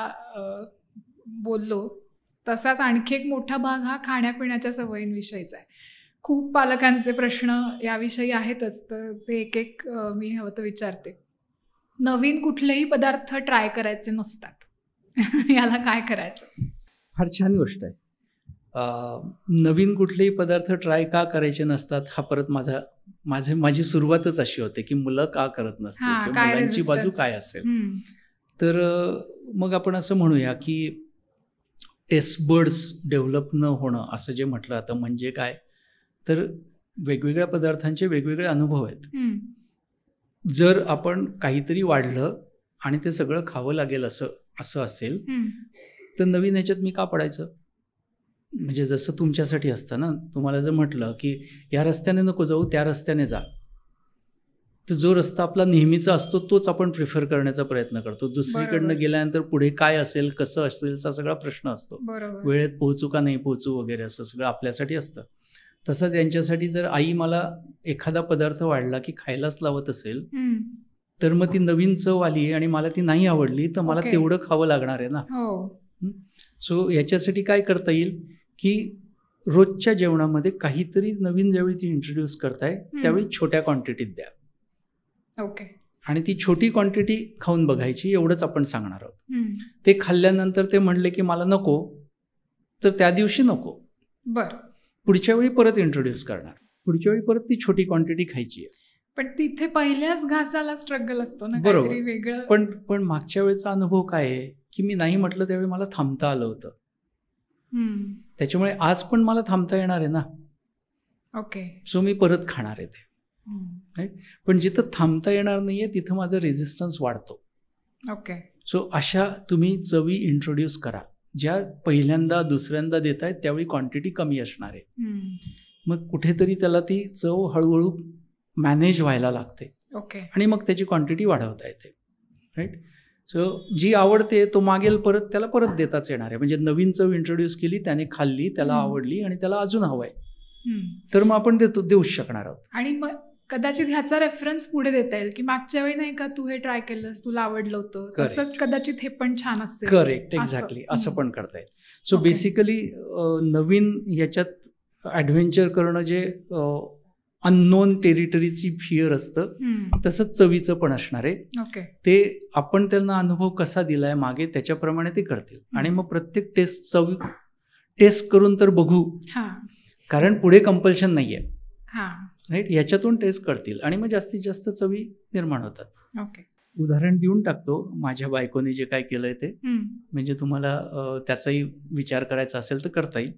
बोललो, तसाच आणखी एक मोठा भाग हा खाण्यापिण्याच्या सवयींविषयीचा आहे. खूप पालकांचे प्रश्न याविषयी आहेतच, तर ते एक मी हवं तर विचारते. नवीन कुठलेही पदार्थ ट्राय करायचे नसतात याला काय करायचं? फार छान गोष्ट आहे. नवीन कुठलेही पदार्थ ट्राय का करायचे नसतात हा परत माझी सुरुवातच अशी होते की मुलं का करत नसतील किंवा मुलांची बाजू काय असेल. तर मग आपण असं म्हणूया की टेस्ट बर्ड्स डेव्हलप न होणं असं जे म्हटलं जातं म्हणजे काय, तर वेगवेगळ्या पदार्थांचे वेगवेगळे अनुभव आहेत. जर आपण काहीतरी वाढलं आणि ते सगळं खावं लागेल असं असेल तर नवीन ह्याच्यात मी का पडायचं? म्हणजे जसं तुमच्यासाठी असतं ना, तुम्हाला जर म्हटलं की या रस्त्याने नको जाऊ, त्या रस्त्याने जा, तर जो रस्ता आपला नेहमीचा असतो तोच आपण प्रिफर करण्याचा प्रयत्न करतो. दुसरीकडनं गेल्यानंतर पुढे काय असेल, कसं असेलचा सगळा प्रश्न असतो. वेळेत पोहोचू का नाही पोहोचू वगैरे असं सगळं आपल्यासाठी असतं. तसंच यांच्यासाठी जर आई मला एखादा पदार्थ वाढला की खायलाच लावत असेल तर मग ती नवीन चव आली आणि मला ती नाही आवडली तर मला तेवढं खावं लागणार आहे ना. सो याच्यासाठी काय करता येईल की रोजच्या जेवणामध्ये काहीतरी नवीन ज्यावेळी ती इंट्रोड्यूस करताय त्यावेळी छोट्या क्वांटिटीत द्या. आणि ती छोटी क्वांटिटी खाऊन बघायची, एवढंच आपण सांगणार आहोत. ते खाल्ल्यानंतर ते म्हणले की मला नको, तर त्या दिवशी नको, बरं, पुढच्या वेळी परत इंट्रोड्यूस करणार, पुढच्या वेळी परत ती छोटी क्वांटिटी खायची आहे. पण तिथे पहिल्याच घासाला स्ट्रगल असतो ना, बरोबर. काहीतरी वेगळं. पण मागच्या वेळेचा अनुभव काय आहे की मी नाही म्हटलं त्यावेळी मला थांबता आलं होतं. त्याच्यामुळे आज पण मला थांबता येणार आहे ना. ओके. सो मी परत खाणार आहे ते. राईट. पण जिथं थांबता येणार नाहीये तिथं माझा रेझिस्टन्स वाढतो. ओके. सो अशा तुम्ही चवी इंट्रोड्यूस करा ज्या पहिल्यांदा दुसऱ्यांदा देतायत त्यावेळी क्वांटिटी कमी असणार आहे. मग कुठेतरी त्याला ती चव हळूहळू मॅनेज व्हायला लागते. ओके. आणि मग त्याची क्वांटिटी वाढवता येते. राईट. सो जी आवडते तो मागेल परत, त्याला परत देताच येणार आहे. म्हणजे नवीन चव इंट्रोड्यूस केली, त्याने खाल्ली, त्याला आवडली आणि त्याला अजून हवंय, तर मग आपण देऊच शकणार आहोत. आणि मग कदाचित ह्याचा रेफरन्स पुढे देता येईल की मागच्या वेळी नाही का तू हे ट्राय केलंस, तुला आवडलं होतं, तसंच कदाचित हे पण छान असेल. Correct, exactly. असं पण करता येईल. सो बेसिकली नवीन याच्यात ॲडव्हेंचर करणं जे अननोन टेरिटरीची फिअर असतं तसंच चवीचं पण असणार आहे. ओके. ते आपण त्यांना अनुभव कसा दिलाय मागे त्याच्याप्रमाणे ते करतील. आणि मग प्रत्येक टेस्ट करून तर बघू, कारण पुढे कंपल्शन नाहीये. राईट. याच्यातून टेस्ट करतील आणि मग जास्तीत जास्त चवी निर्माण होतात. ओके. उदाहरण देऊन टाकतो माझ्या बायकोने जे काय केलंय ते, म्हणजे तुम्हाला त्याचाही विचार करायचा असेल तर करता येईल.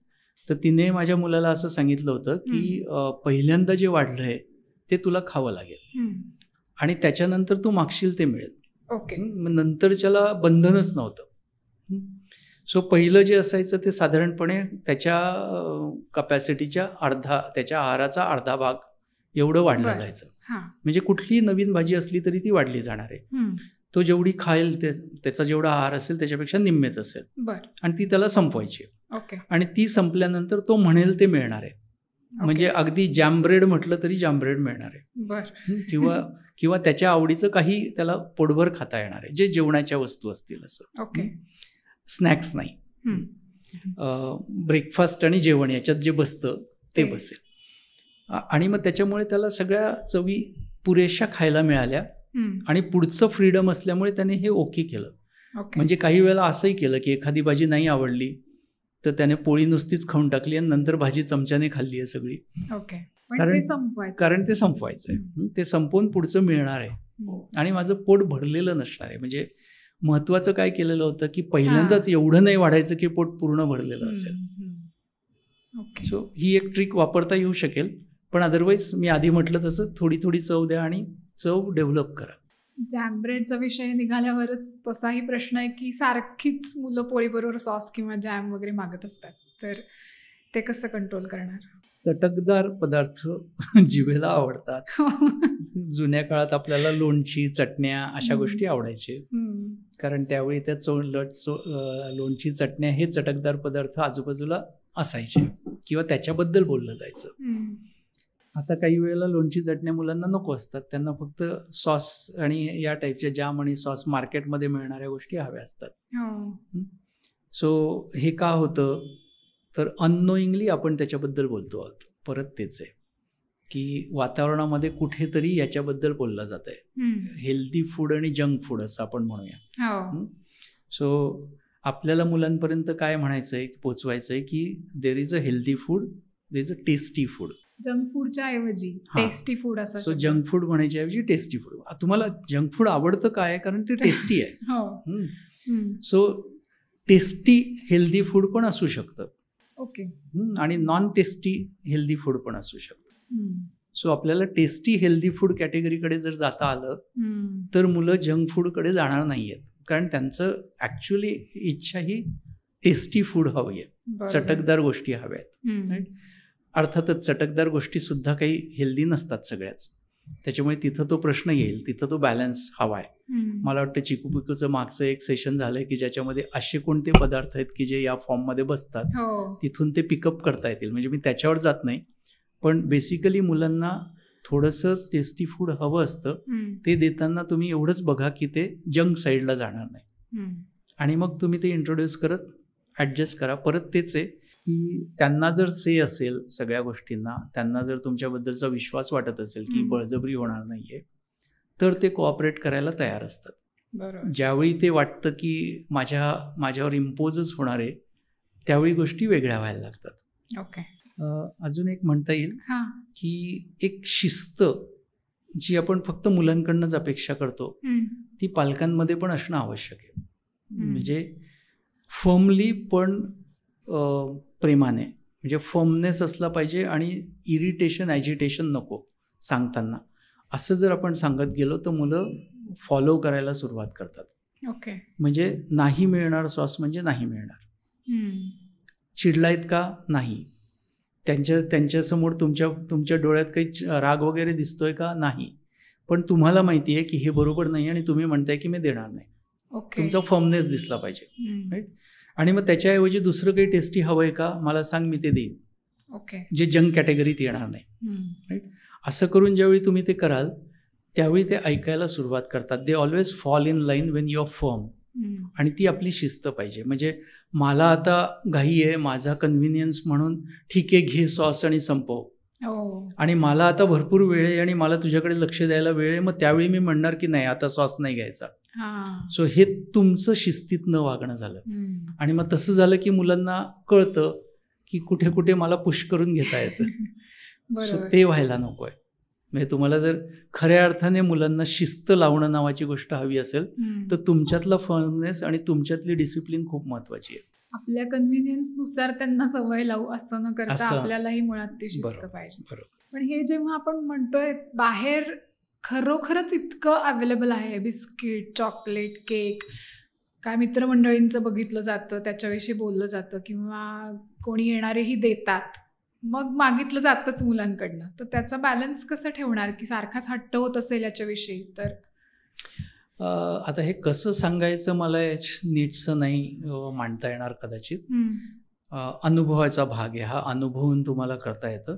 तर तिने माझ्या मुलाला असं सांगितलं होतं की पहिल्यांदा जे वाढलंय ते तुला खावं लागेल आणि त्याच्यानंतर तू मागशील ते मिळेल. ओके. नंतरच्याला बंधनच नव्हतं. सो पहिलं जे असायचं ते साधारणपणे त्याच्या कपॅसिटीच्या त्याच्या आहाराचा अर्धा भाग एवढं वाढलं जायचं. म्हणजे कुठलीही नवीन भाजी असली तरी ती वाढली जाणार आहे. तो जेवढी खाईल त्याचा जेवढा आहार असेल त्याच्यापेक्षा निम्मेच असेल आणि ती त्याला संपवायची. आणि ती संपल्यानंतर तो म्हणेल ते मिळणार आहे. म्हणजे अगदी जॅम ब्रेड म्हटलं तरी जॅम ब्रेड मिळणार आहे. किंवा त्याच्या आवडीचं काही त्याला पोटभर खाता येणार आहे, जे जेवणाच्या वस्तू असतील असं. ओके. स्नॅक्स नाही, ब्रेकफास्ट आणि जेवण याच्यात जे बसतं ते बसेल. आणि मग त्याच्यामुळे त्याला सगळ्या चवी पुरेशा खायला मिळाल्या आणि पुढचं फ्रीडम असल्यामुळे त्याने हे ओके केलं. म्हणजे काही वेळेला असंही केलं की एखादी भाजी नाही आवडली तर त्याने पोळी नुसतीच खाऊन टाकली आणि नंतर भाजी चमच्याने खाल्ली आहे सगळी. कारण ते संपवायचं आहे. ते संपवून पुढचं मिळणार आहे आणि माझं पोट भरलेलं नसणार आहे. म्हणजे महत्वाचं काय केलेलं होतं की पहिल्यांदाच एवढं नाही वाढायचं की पोट पूर्ण भरलेलं असेल. सो ही एक ट्रिक वापरता येऊ शकेल. पण अदरवाईज मी आधी म्हटलं तसं थोडी थोडी चव द्या आणि चव डेव्हलप करा. जॅम ब्रेडचा विषय निघाल्यावरच तसाही प्रश्न आहे की सारखीच मुलं पोळीबरोबर सॉस किंवा जॅम वगैरे मागत असतात, तर ते कसं कंट्रोल करणार? चटकदार पदार्थ जिभेला आवडतात. जुन्या काळात आपल्याला लोणची, चटण्या अशा गोष्टी आवडायचे, कारण त्यावेळी त्या लोणची, चटण्या हे चटकदार पदार्थ आजूबाजूला असायचे किंवा त्याच्याबद्दल बोललं जायचं. आता काही वेळेला लोणची, चटण्या मुलांना नको असतात. त्यांना फक्त सॉस आणि या टाईपच्या जॅम आणि सॉस मार्केटमध्ये मिळणाऱ्या गोष्टी हव्या असतात. सो हे का होतं तर अननोईंगली आपण त्याच्याबद्दल बोलतो आहोत. परत तेच आहे की वातावरणामध्ये कुठेतरी याच्याबद्दल बोललं जात आहे. हेल्दी फूड आणि जंक फूड असं आपण म्हणूया. सो आपल्याला मुलांपर्यंत काय म्हणायचं आहे, पोचवायचं आहे की there is a healthy food, there is a tasty food. Junk फूडच्या ऐवजी टेस्टी फूड असं. सो जंक फूड म्हणायच्या ऐवजी टेस्टी फूड. तुम्हाला जंक फूड आवडतं काय, कारण ते टेस्टी आहे. सो टेस्टी हेल्दी फूड पण असू शकतं. ओके. आणि नॉन टेस्टी हेल्दी फूड पण असू शकतं. सो आपल्याला टेस्टी हेल्दी फूड कॅटेगरीकडे जर जाता आलं तर मुलं जंक फूडकडे जाणार नाहीयेत, कारण त्यांचं ऍक्च्युअली इच्छा ही टेस्टी फूड हवी आहे, चटकदार गोष्टी हव्यात. अर्थातच चटकदार गोष्टी सुद्धा काही हेल्दी नसतात सगळ्याच. त्याच्यामुळे तिथं तो प्रश्न येईल, तिथं तो बॅलन्स हवा आहे. मला वाटतं चिकू पिकूचं मागचं एक सेशन झालंय की ज्याच्यामध्ये असे कोणते पदार्थ आहेत की जे या फॉर्ममध्ये बसतात, तिथून ते पिकअप करता येतील. म्हणजे मी त्याच्यावर जात नाही, पण बेसिकली मुलांना थोडंसं टेस्टी फूड हवं असतं. ते देताना तुम्ही एवढंच बघा की ते जंक साईडला जाणार नाही आणि मग तुम्ही ते इंट्रोड्यूस करत ॲडजस्ट करा. परत तेच आहे की त्यांना जर से असेल सगळ्या गोष्टींना, त्यांना जर तुमच्याबद्दलचा विश्वास वाटत असेल की बळजबरी होणार नाहीये, तर ते कोऑपरेट करायला तयार असतात. ज्यावेळी ते वाटतं की माझ्यावर इम्पोजच होणार आहे, त्यावेळी गोष्टी वेगळ्या व्हायला लागतात. ओके. अजून एक म्हणता येईल हां. की एक शिस्त जी आपण फक्त मुलांकडनंच अपेक्षा करतो ती पालकांमध्ये पण असणं आवश्यक आहे. म्हणजे फर्मली पण प्रेमाने, म्हणजे फर्मनेस असला पाहिजे आणि इरिटेशन ॲजिटेशन नको सांगताना. असं जर आपण सांगत गेलो तर मुलं फॉलो करायला सुरुवात करतात. ओके. म्हणजे नाही मिळणार सॉस म्हणजे नाही मिळणार. चिडलायत का? नाही. त्यांच्यासमोर तुमच्या डोळ्यात काही राग वगैरे दिसतोय का? नाही. पण तुम्हाला माहिती आहे की हे बरोबर नाही आणि तुम्ही म्हणताय की मी देणार नाही. तुमचा फर्मनेस दिसला पाहिजे. राईट. आणि मग त्याच्याऐवजी दुसरं काही टेस्टी हवं आहे का? मला सांग, मी ते देईन. ओके. जे जंक कॅटेगरीत येणार नाही. राईट. असं करून ज्यावेळी तुम्ही ते कराल त्यावेळी ते ऐकायला सुरुवात करतात. They always fall in line when you are firm. आणि ती आपली शिस्त पाहिजे. म्हणजे मला आता घाई आहे, माझा कन्व्हिनियन्स म्हणून ठीक आहे, घे सॉस आणि संपव. आणि मला आता भरपूर वेळ आहे आणि मला तुझ्याकडे लक्ष द्यायला वेळ आहे, मग त्यावेळी मी म्हणणार की नाही, आता सॉस नाही घ्यायचा. सो हे तुमचं शिस्तीत न वागणं झालं. आणि मग तसं झालं की मुलांना कळतं की कुठे कुठे मला पुश करून घेता येतं. सो ते व्हायला नको आहे. म्हणजे तुम्हाला जर खऱ्या अर्थाने मुलांना शिस्त लावणं नावाची गोष्ट हवी असेल तर तुमच्यातला फर्मनेस आणि तुमच्यातली डिसिप्लिन खूप महत्वाची आहे. आपल्या कन्व्हिनियन्सनुसार त्यांना सवय लावू असं न करता आपल्यालाही मुळात ती शिस्त पाहिजे. पण हे जेव्हा आपण म्हणतोय बाहेर खरोखरच इतकं अवेलेबल आहे, बिस्किट, चॉकलेट, केक, काय मित्रमंडळींचं बघितलं जातं, त्याच्याविषयी बोललं जातं किंवा कोणी येणारेही देतात, मग मागितलं जातंच मुलांकडनं. तर त्याचा बॅलन्स कसं ठेवणार की सारखाच हट्ट होत असेल याच्याविषयी तर? आता हे कसं सांगायचं मला नीटसं नाही मांडता येणार कदाचित. अनुभवाचा भाग आहे हा, अनुभवून तुम्हाला करता येतं.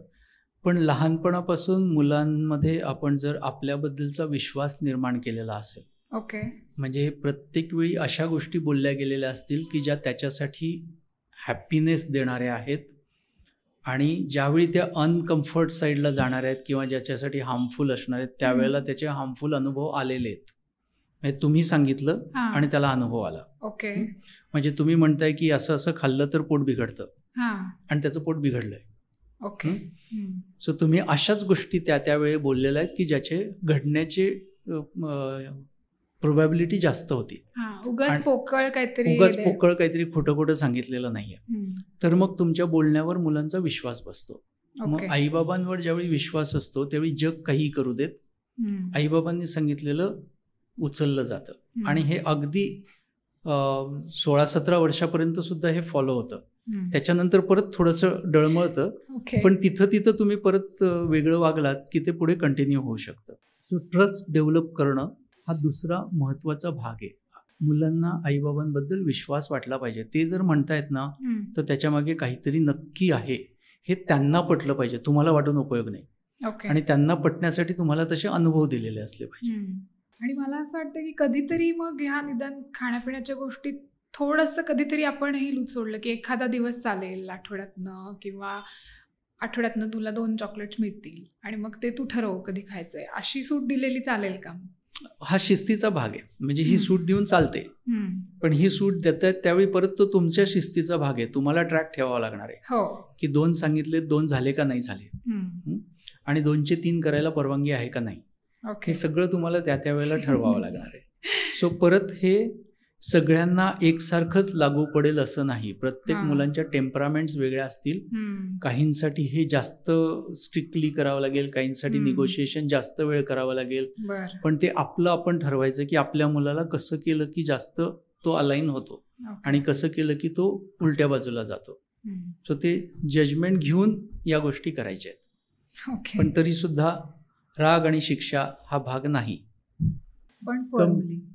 पण लहानपणापासून मुलांमध्ये आपण जर आपल्याबद्दलचा विश्वास निर्माण केलेला असेल, ओके, म्हणजे प्रत्येक वेळी अशा गोष्टी बोलल्या गेलेल्या असतील की ज्या त्याच्यासाठी हॅपीनेस देणाऱ्या आहेत आणि ज्यावेळी त्या अनकम्फर्ट साईडला जाणार आहेत किंवा ज्याच्यासाठी हार्मफुल असणार आहेत त्यावेळेला त्याचे हार्मफुल अनुभव आलेले आहेत. म्हणजे तुम्ही सांगितलं आणि त्याला अनुभव आला. ओके. म्हणजे तुम्ही म्हणताय की असं असं खाल्लं तर पोट बिघडतं आणि त्याचं पोट बिघडलंय. ओके. सो तुम्ही अशाच गोष्टी त्यावेळी बोललेल्या आहेत की ज्याचे घडण्याचे प्रोबॅबिलिटी जास्त होती. उगाच पोकळ काहीतरी खोटं खोटं सांगितलेलं नाहीये. तर मग तुमच्या बोलण्यावर मुलांचा विश्वास बसतो. मग आईबाबांवर ज्यावेळी विश्वास असतो त्यावेळी जग काही करू देत, आईबाबांनी सांगितलेलं उचललं जातं. आणि हे अगदी 16-17 वर्षापर्यंत सुद्धा हे फॉलो होतं. त्याच्यानंतर परत थोडंसं डळमळतं, पण तिथं तुम्ही परत वेगळं वागलात की ते पुढे कंटिन्यू होऊ शकतं. सो ट्रस्ट डेव्हलप करणं हा दुसरा महत्वाचा भाग आहे. मुलांना आईबाबांबद्दल विश्वास वाटला पाहिजे. ते जर म्हणतायत ना तर त्याच्यामागे काहीतरी नक्की आहे हे त्यांना पटलं पाहिजे. तुम्हाला वाटून उपयोग नाही. आणि त्यांना पटण्यासाठी तुम्हाला तसे अनुभव दिलेले असले पाहिजे. आणि मला असं वाटतं की कधीतरी मग ह्या निदान खाण्यापिण्याच्या गोष्टीत थोडंसं कधीतरी आपणही लूज सोडलं की एखादा दिवस चालेल आठवड्यातनं किंवा आठवड्यातनं तुला 2 चॉकलेट्स मिळतील आणि मग ते तू ठरव कधी खायचंय, अशी सूट दिलेली चालेल का? हा शिस्तीचा भाग आहे. म्हणजे ही सूट देऊन चालते, पण ही सूट देतात त्यावेळी परत तो तुमच्या शिस्तीचा भाग आहे. तुम्हाला ट्रॅक ठेवावा लागणार आहे की 2 सांगितले, 2 झाले का नाही झाले, आणि 2चे 3 करायला परवानगी आहे का नाही. हे सगळं तुम्हाला त्यावेळेला ठरवावं लागणार आहे. सो परत हे सगळ्यांना एकसारखंच लागू पडेल असं नाही. प्रत्येक मुलांच्या टेम्परामेंट्स वेगळ्या असतील. काहींसाठी हे जास्त स्ट्रिक्टली करावं लागेल, काहींसाठी निगोशिएशन जास्त वेळ करावं लागेल. पण ते आपलं आपण ठरवायचं की आपल्या मुलाला कसं केलं की जास्त तो अलाइन होतो आणि कसं केलं की तो उलट्या बाजूला जातो. सो ते जजमेंट घेऊन या गोष्टी करायच्या आहेत. पण तरी सुद्धा राग आणि शिक्षा हा भाग नाही. पण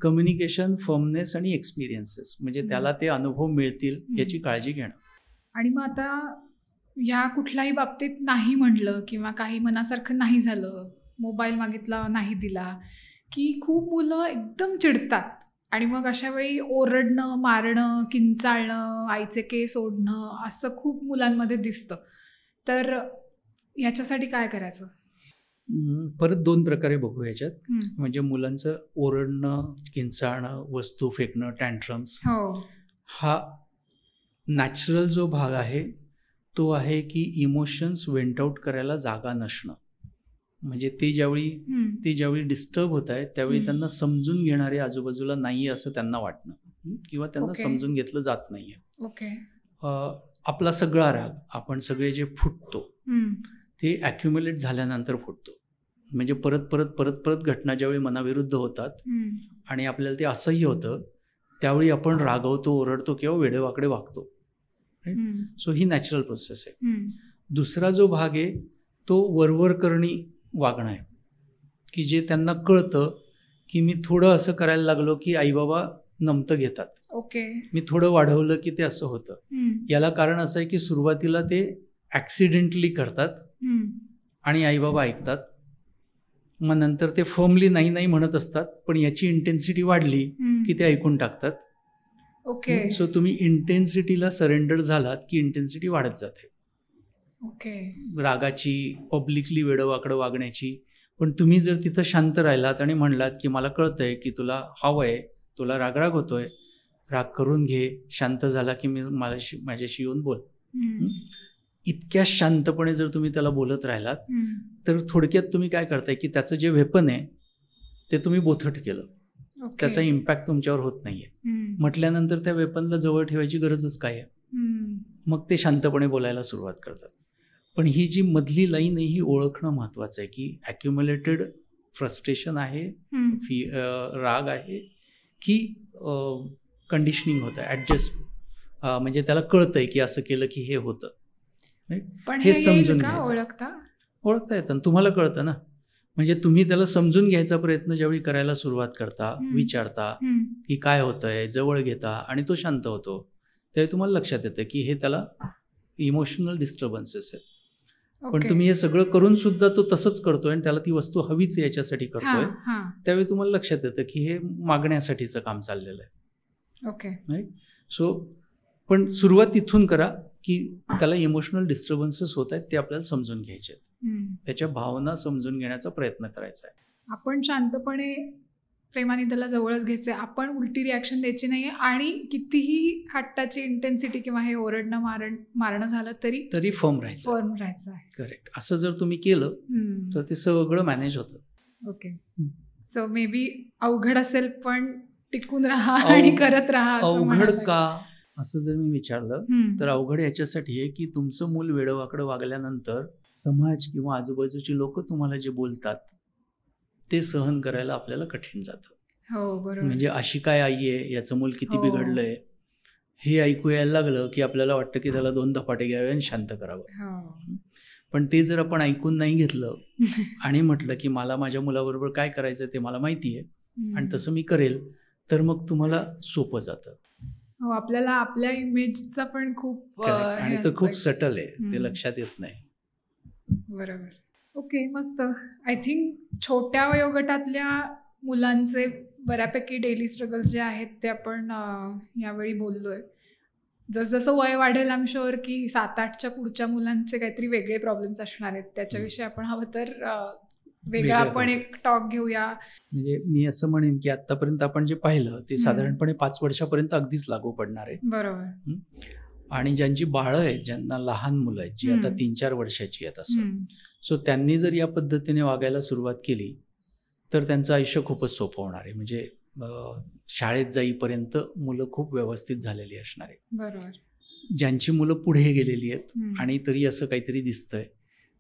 कम्युनिकेशन, फर्मनेस आणि एक्सपिरियन्सेस, म्हणजे त्याला ते अनुभव मिळतील याची काळजी घेणं. आणि मग आता या कुठल्याही बाबतीत नाही म्हणलं किंवा काही मनासारखं नाही झालं, मोबाईल मागितला नाही दिला की खूप मुलं एकदम चिडतात आणि मग अशा वेळी ओरडणं, मारणं, किंचाळणं, आईचे केस ओढणं असं खूप मुलांमध्ये दिसतं. तर याच्यासाठी काय करायचं? परत 2 प्रकारे बघू याच्यात. म्हणजे मुलांचं ओरडणं, किंचाळणं, वस्तू फेकणं, टँट्रम्स, हा नॅचरल जो भाग आहे तो आहे की इमोशन्स वेंट आउट करायला जागा नसणं. म्हणजे ते ज्यावेळी डिस्टर्ब होत आहेत त्यावेळी त्यांना समजून घेणारे आजूबाजूला नाही असं त्यांना वाटणं किंवा त्यांना समजून घेतलं जात नाहीये. आपला सगळा राग, आपण सगळे जे फुटतो ते ॲक्युम्युलेट झाल्यानंतर फुटतो. म्हणजे परत परत परत परत घटना ज्यावेळी मनाविरुद्ध होतात आणि आपल्याला ते असह्य होतं त्यावेळी आपण रागवतो, ओरडतो किंवा वेडेवाकडे वागतो. सो ही नॅचरल प्रोसेस आहे. दुसरा जो भाग आहे तो वरवरकरणी वागणं आहे, की जे त्यांना कळतं की मी थोडं असं करायला लागलो की आईबाबा नमतं घेतात. मी थोडं वाढवलं की ते असं होतं. याला कारण असं आहे की सुरुवातीला ते ॲक्सिडेंटली करतात आणि आईबाबा ऐकतात. मग नंतर ते फर्मली नाही नाही म्हणत असतात, पण याची इंटेन्सिटी वाढली की ते ऐकून टाकतात. सो तुम्ही इंटेन्सिटीला सरेंडर झालात की इंटेन्सिटी वाढत जाते. रागाची, पब्लिकली वेडंवाकडं वागण्याची. पण तुम्ही जर तिथं शांत राहिलात आणि म्हणलात की मला कळतंय की तुला हवंय, तुला रागराग होतोय, राग करून घे, शांत झाला की माझ्याशी येऊन बोल. इतक्या शांतपणे जर तुम्ही त्याला बोलत राहिलात तर थोडक्यात तुम्ही काय करताय की त्याचं जे वेपन आहे ते तुम्ही बोथट केलं. त्याचा इम्पॅक्ट तुमच्यावर होत नाहीये. म्हटल्यानंतर त्या वेपनला जवळ ठेवायची गरजच काय आहे. मग ते शांतपणे बोलायला सुरुवात करतात. पण ही जी मधली लाईन आहे ही ओळखणं महत्वाचं आहे की ॲक्युम्युलेटेड फ्रस्ट्रेशन आहे, राग आहे की कंडिशनिंग होतं, ॲडजस्ट. म्हणजे त्याला कळतंय की असं केलं की हे होतं. पण हे समजून ओळखता येतं. तुम्हाला कळतं ना. म्हणजे तुम्ही त्याला समजून घ्यायचा प्रयत्न ज्यावेळी करायला सुरुवात करता, विचारता की काय होतंय, जवळ घेता आणि तो शांत होतो, त्यावेळी तुम्हाला लक्षात येतं की हे त्याला इमोशनल डिस्टर्बन्सेस आहेत. पण तुम्ही हे सगळं करून सुद्धा तो तसंच करतोय आणि त्याला ती वस्तू हवीच याच्यासाठी करतोय, त्यावेळी तुम्हाला लक्षात येतं की हे मागण्यासाठीचं काम चाललेलं आहे. सो पण सुरुवात तिथून करा की त्याला इमोशनल डिस्टर्बन्सेस होत आहेत, ते आपल्याला समजून घ्यायचे आहेत. त्याच्या भावना समजून घेण्याचा प्रयत्न करायचा आहे. आपण शांतपणे प्रेमाने त्याला जवळच घ्यायचे, आपण उलटी रिॲक्शन द्यायची नाही आणि कितीही हट्टाची इंटेन्सिटी किंवा हे ओरडणं मारणं झालं तरी फर्म राहायचं आहे. करेक्ट. असं जर तुम्ही केलं तर ते सगळं मॅनेज होतं. सो मे बी अवघड असेल पण टिकून राहा आणि करत राहा. अवघड का असं जर मी विचारलं तर अवघड याच्यासाठी आहे की तुमचं मूल वेडंवाकडं वागल्यानंतर समाज किंवा आजूबाजूची लोक तुम्हाला जे बोलतात ते सहन करायला आपल्याला कठीण जातं. म्हणजे अशी काय आई आहे, याचं मूल किती बिघडलंय हे ऐकू यायला लागलं की आपल्याला वाटतं की त्याला 2 धपाटे घ्यावे आणि शांत करावं. पण ते जर आपण ऐकून नाही घेतलं आणि म्हटलं की मला माझ्या मुलाबरोबर काय करायचं ते मला माहिती आहे आणि तसं मी करेल, तर मग तुम्हाला सोपं जातं. आपल्याला आपल्या इमेजचा पण खूप आणि तो खूप सटल आहे, ते लक्षात येत नाही. बरोबर. ओके, मस्त. आय थिंक छोट्या वयोगटातल्या मुलांचे बऱ्यापैकी डेली स्ट्रगल्स जे आहेत ते आपण यावेळी बोललोय. जसजसं वय वाढेल आय एम शुअर की 7-8च्या पुढच्या मुलांचे काहीतरी वेगळे प्रॉब्लेम्स असणार आहेत. त्याच्याविषयी आपण हवं तर वेगळा आपण एक टॉक घेऊया. म्हणजे मी असं म्हणेन की आतापर्यंत आपण जे पाहिलं ते साधारणपणे 5 वर्षापर्यंत अगदीच लागू पडणार आहे. बरोबर. आणि ज्यांची बाळं आहेत, ज्यांना लहान मुलं आहेत, जी आता 3-4 वर्षाची आहेत असं, सो त्यांनी जर या पद्धतीने वागायला सुरुवात केली तर त्यांचं आयुष्य खूपच सोपं होणार आहे. म्हणजे शाळेत जाईपर्यंत मुलं खूप व्यवस्थित झालेली असणार आहे. बरोबर. ज्यांची मुलं पुढे गेलेली आहेत आणि तरी असं काहीतरी दिसतंय,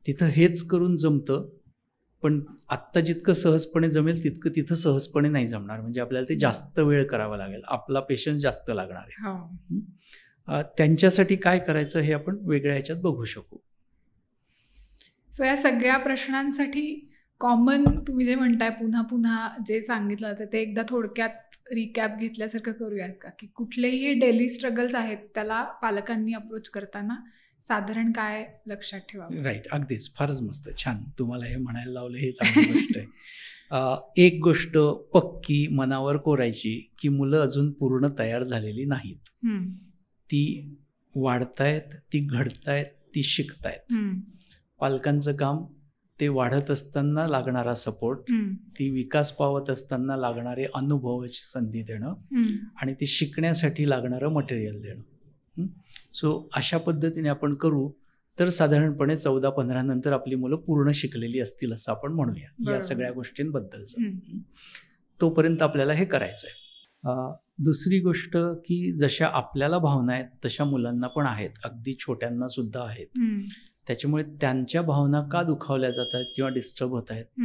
तिथं हेच करून जमतं, पण आत्ता जितकं सहजपणे जमेल तितकं तिथं सहजपणे नाही जमणार. म्हणजे आपल्याला ते जास्त वेळ करावा लागेल, आपला पेशन्स जास्त लागणार आहे. त्यांच्यासाठी काय करायचं हे आपण वेगळ्या ह्याच्यात बघू शकू. सो या सगळ्या प्रश्नांसाठी कॉमन तुम्ही जे म्हणताय पुन्हा पुन्हा जे सांगितलं तर ते एकदा थोडक्यात रिकॅप घेतल्यासारखं करूयात का, की कुठलेही डेली स्ट्रगल्स आहेत त्याला पालकांनी अप्रोच करताना साधारण काय लक्षात ठेवावं? राईट, अगदीच. फारच मस्त, छान तुम्हाला हे म्हणायला लावलं, हे चांगली गोष्ट आहे. एक गोष्ट पक्की मनावर कोरायची की मुलं अजून पूर्ण तयार झालेली नाहीत. ती वाढतायत, ती घडतायत, ती शिकतायत. पालकांचं काम ते वाढत असताना लागणारा सपोर्ट, ती विकास पावत असताना लागणारे अनुभवाची संधी देणं आणि ती शिकण्यासाठी लागणारं मटेरियल देणं. सो अशा पद्धतीने आपण करू तर साधारणपणे 14-15 नंतर आपली मुलं पूर्ण शिकलेली असतील असं आपण म्हणूया या सगळ्या गोष्टींबद्दलचं. तोपर्यंत आपल्याला हे करायचं आहे. दुसरी गोष्ट की जशा आपल्याला भावना आहेत तशा मुलांना पण आहेत, अगदी छोट्यांना सुद्धा आहेत. त्याच्यामुळे त्यांच्या भावना का दुखावल्या जात आहेत किंवा डिस्टर्ब होत आहेत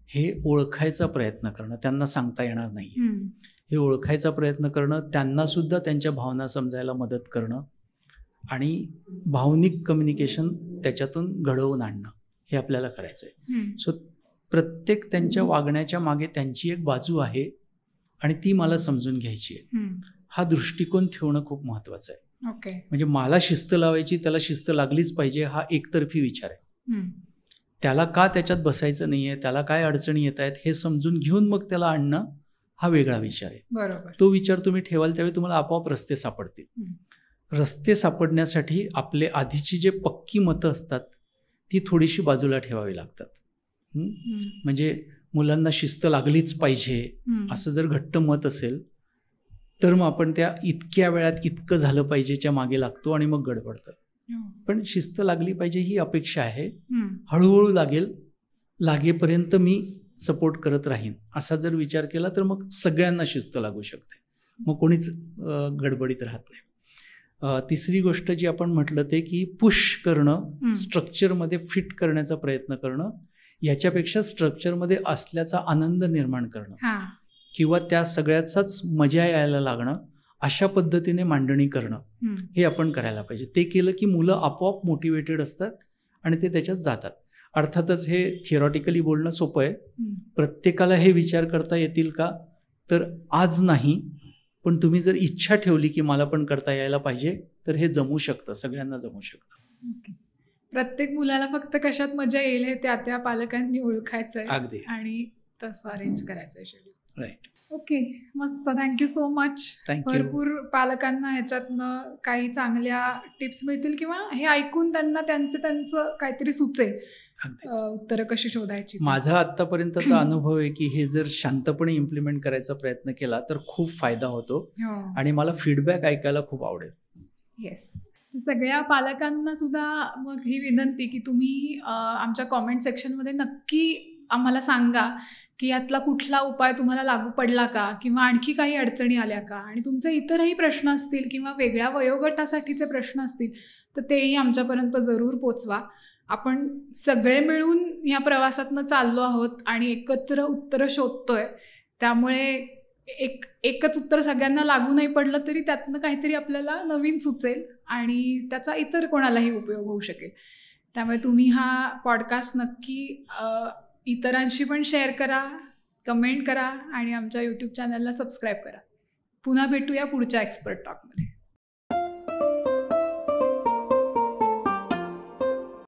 हे ओळखायचा प्रयत्न करणं. त्यांना सांगता येणार नाही, हे ओळखायचा प्रयत्न करणं, त्यांना सुद्धा त्यांच्या भावना समजायला मदत करणं आणि भावनिक कम्युनिकेशन त्याच्यातून घडवून आणणं हे आपल्याला करायचं आहे. सो प्रत्येक त्यांच्या वागण्याच्या मागे त्यांची एक बाजू आहे आणि ती मला समजून घ्यायची आहे. हा दृष्टिकोन ठेवणं खूप महत्वाचं आहे. म्हणजे मला शिस्त लावायची, त्याला शिस्त लागलीच पाहिजे हा एकतर्फी विचार आहे. त्याला का त्याच्यात बसायचं नाहीये, त्याला काय अडचणी येत आहेत हे समजून घेऊन मग त्याला आणणं हा वेगळा विचार आहे. बरोबर. तो विचार तुम्ही ठेवाल त्यावेळी तुम्हाला आपोआप रस्ते सापडतील. रस्ते सापडण्यासाठी आपले आधीची जे पक्की मतं असतात ती थोडीशी बाजूला ठेवावी लागतात. म्हणजे मुलांना शिस्त लागलीच पाहिजे असं जर घट्ट मत असेल तर मग आपण त्या इतक्या वेळात इतकं झालं पाहिजेच्या मागे लागतो आणि मग गडबडतं. पण शिस्त लागली पाहिजे ही अपेक्षा आहे, हळूहळू लागेपर्यंत मी सपोर्ट करत राहीन असा जर विचार केला तर मग सगळ्यांना शिस्त लागू शकते, मग कोणीच गडबडीत राहत नाही. तिसरी गोष्ट जी आपण म्हटलं ते की पुश करणं, स्ट्रक्चरमध्ये फिट करण्याचा प्रयत्न करणं, याच्यापेक्षा स्ट्रक्चरमध्ये असल्याचा आनंद निर्माण करणं किंवा त्या सगळ्याचाच मजा यायला लागणं अशा पद्धतीने मांडणी करणं हे आपण करायला पाहिजे. ते केलं की मुलं आपोआप मोटिवेटेड असतात आणि ते त्याच्यात जातात. अर्थातच हे थिअरॉटिकली बोलणं सोपं आहे, प्रत्येकाला हे विचार करता येतील का तर आज नाही, पण तुम्ही जर इच्छा ठेवली की मला पण करता यायला पाहिजे तर हे जमू शकतं, सगळ्यांना जमू शकतं. प्रत्येक मुलाला फक्त कशात मजा येईल हे त्या पालकांनी ओळखायचं आहे अगदी आणि तसं अरेंज करायचं आहे शेड्यूल. राईट. ओके, मस्त. Thank you so much. भरपूर पालकांना ह्याच्यातनं काही चांगल्या टिप्स मिळतील किंवा हे ऐकून त्यांना त्यांचं काहीतरी सुचेल उत्तरं कशी शोधायची. माझा आतापर्यंतचा अनुभव आहे की हे जर शांतपणे इम्प्लिमेंट करायचा प्रयत्न केला तर खूप फायदा होतो आणि मला फीडबॅक ऐकायला खूप आवडेल. येस. सगळ्या पालकांना सुद्धा मग ही विनंती की तुम्ही आमच्या कॉमेंट सेक्शनमध्ये नक्की आम्हाला सांगा की यातला कुठला उपाय तुम्हाला लागू पडला का किंवा आणखी काही अडचणी आल्या का, आणि तुमचे इतरही प्रश्न असतील किंवा वेगळ्या वयोगटासाठीचे प्रश्न असतील तर तेही आमच्यापर्यंत जरूर पोचवा. आपण सगळे मिळून या प्रवासातनं चाललो आहोत आणि एकत्र उत्तरं शोधतोय, त्यामुळे एकच उत्तर सगळ्यांना लागू नाही पडलं तरी त्यातनं काहीतरी आपल्याला नवीन सुचेल आणि त्याचा इतर कोणालाही उपयोग होऊ शकेल. त्यामुळे तुम्ही हा पॉडकास्ट नक्की इतरांशी पण शेअर करा, कमेंट करा आणि आमच्या यूट्यूब चॅनलला सबस्क्राईब करा. पुन्हा भेटूया पुढच्या एक्सपर्ट टॉकमध्ये.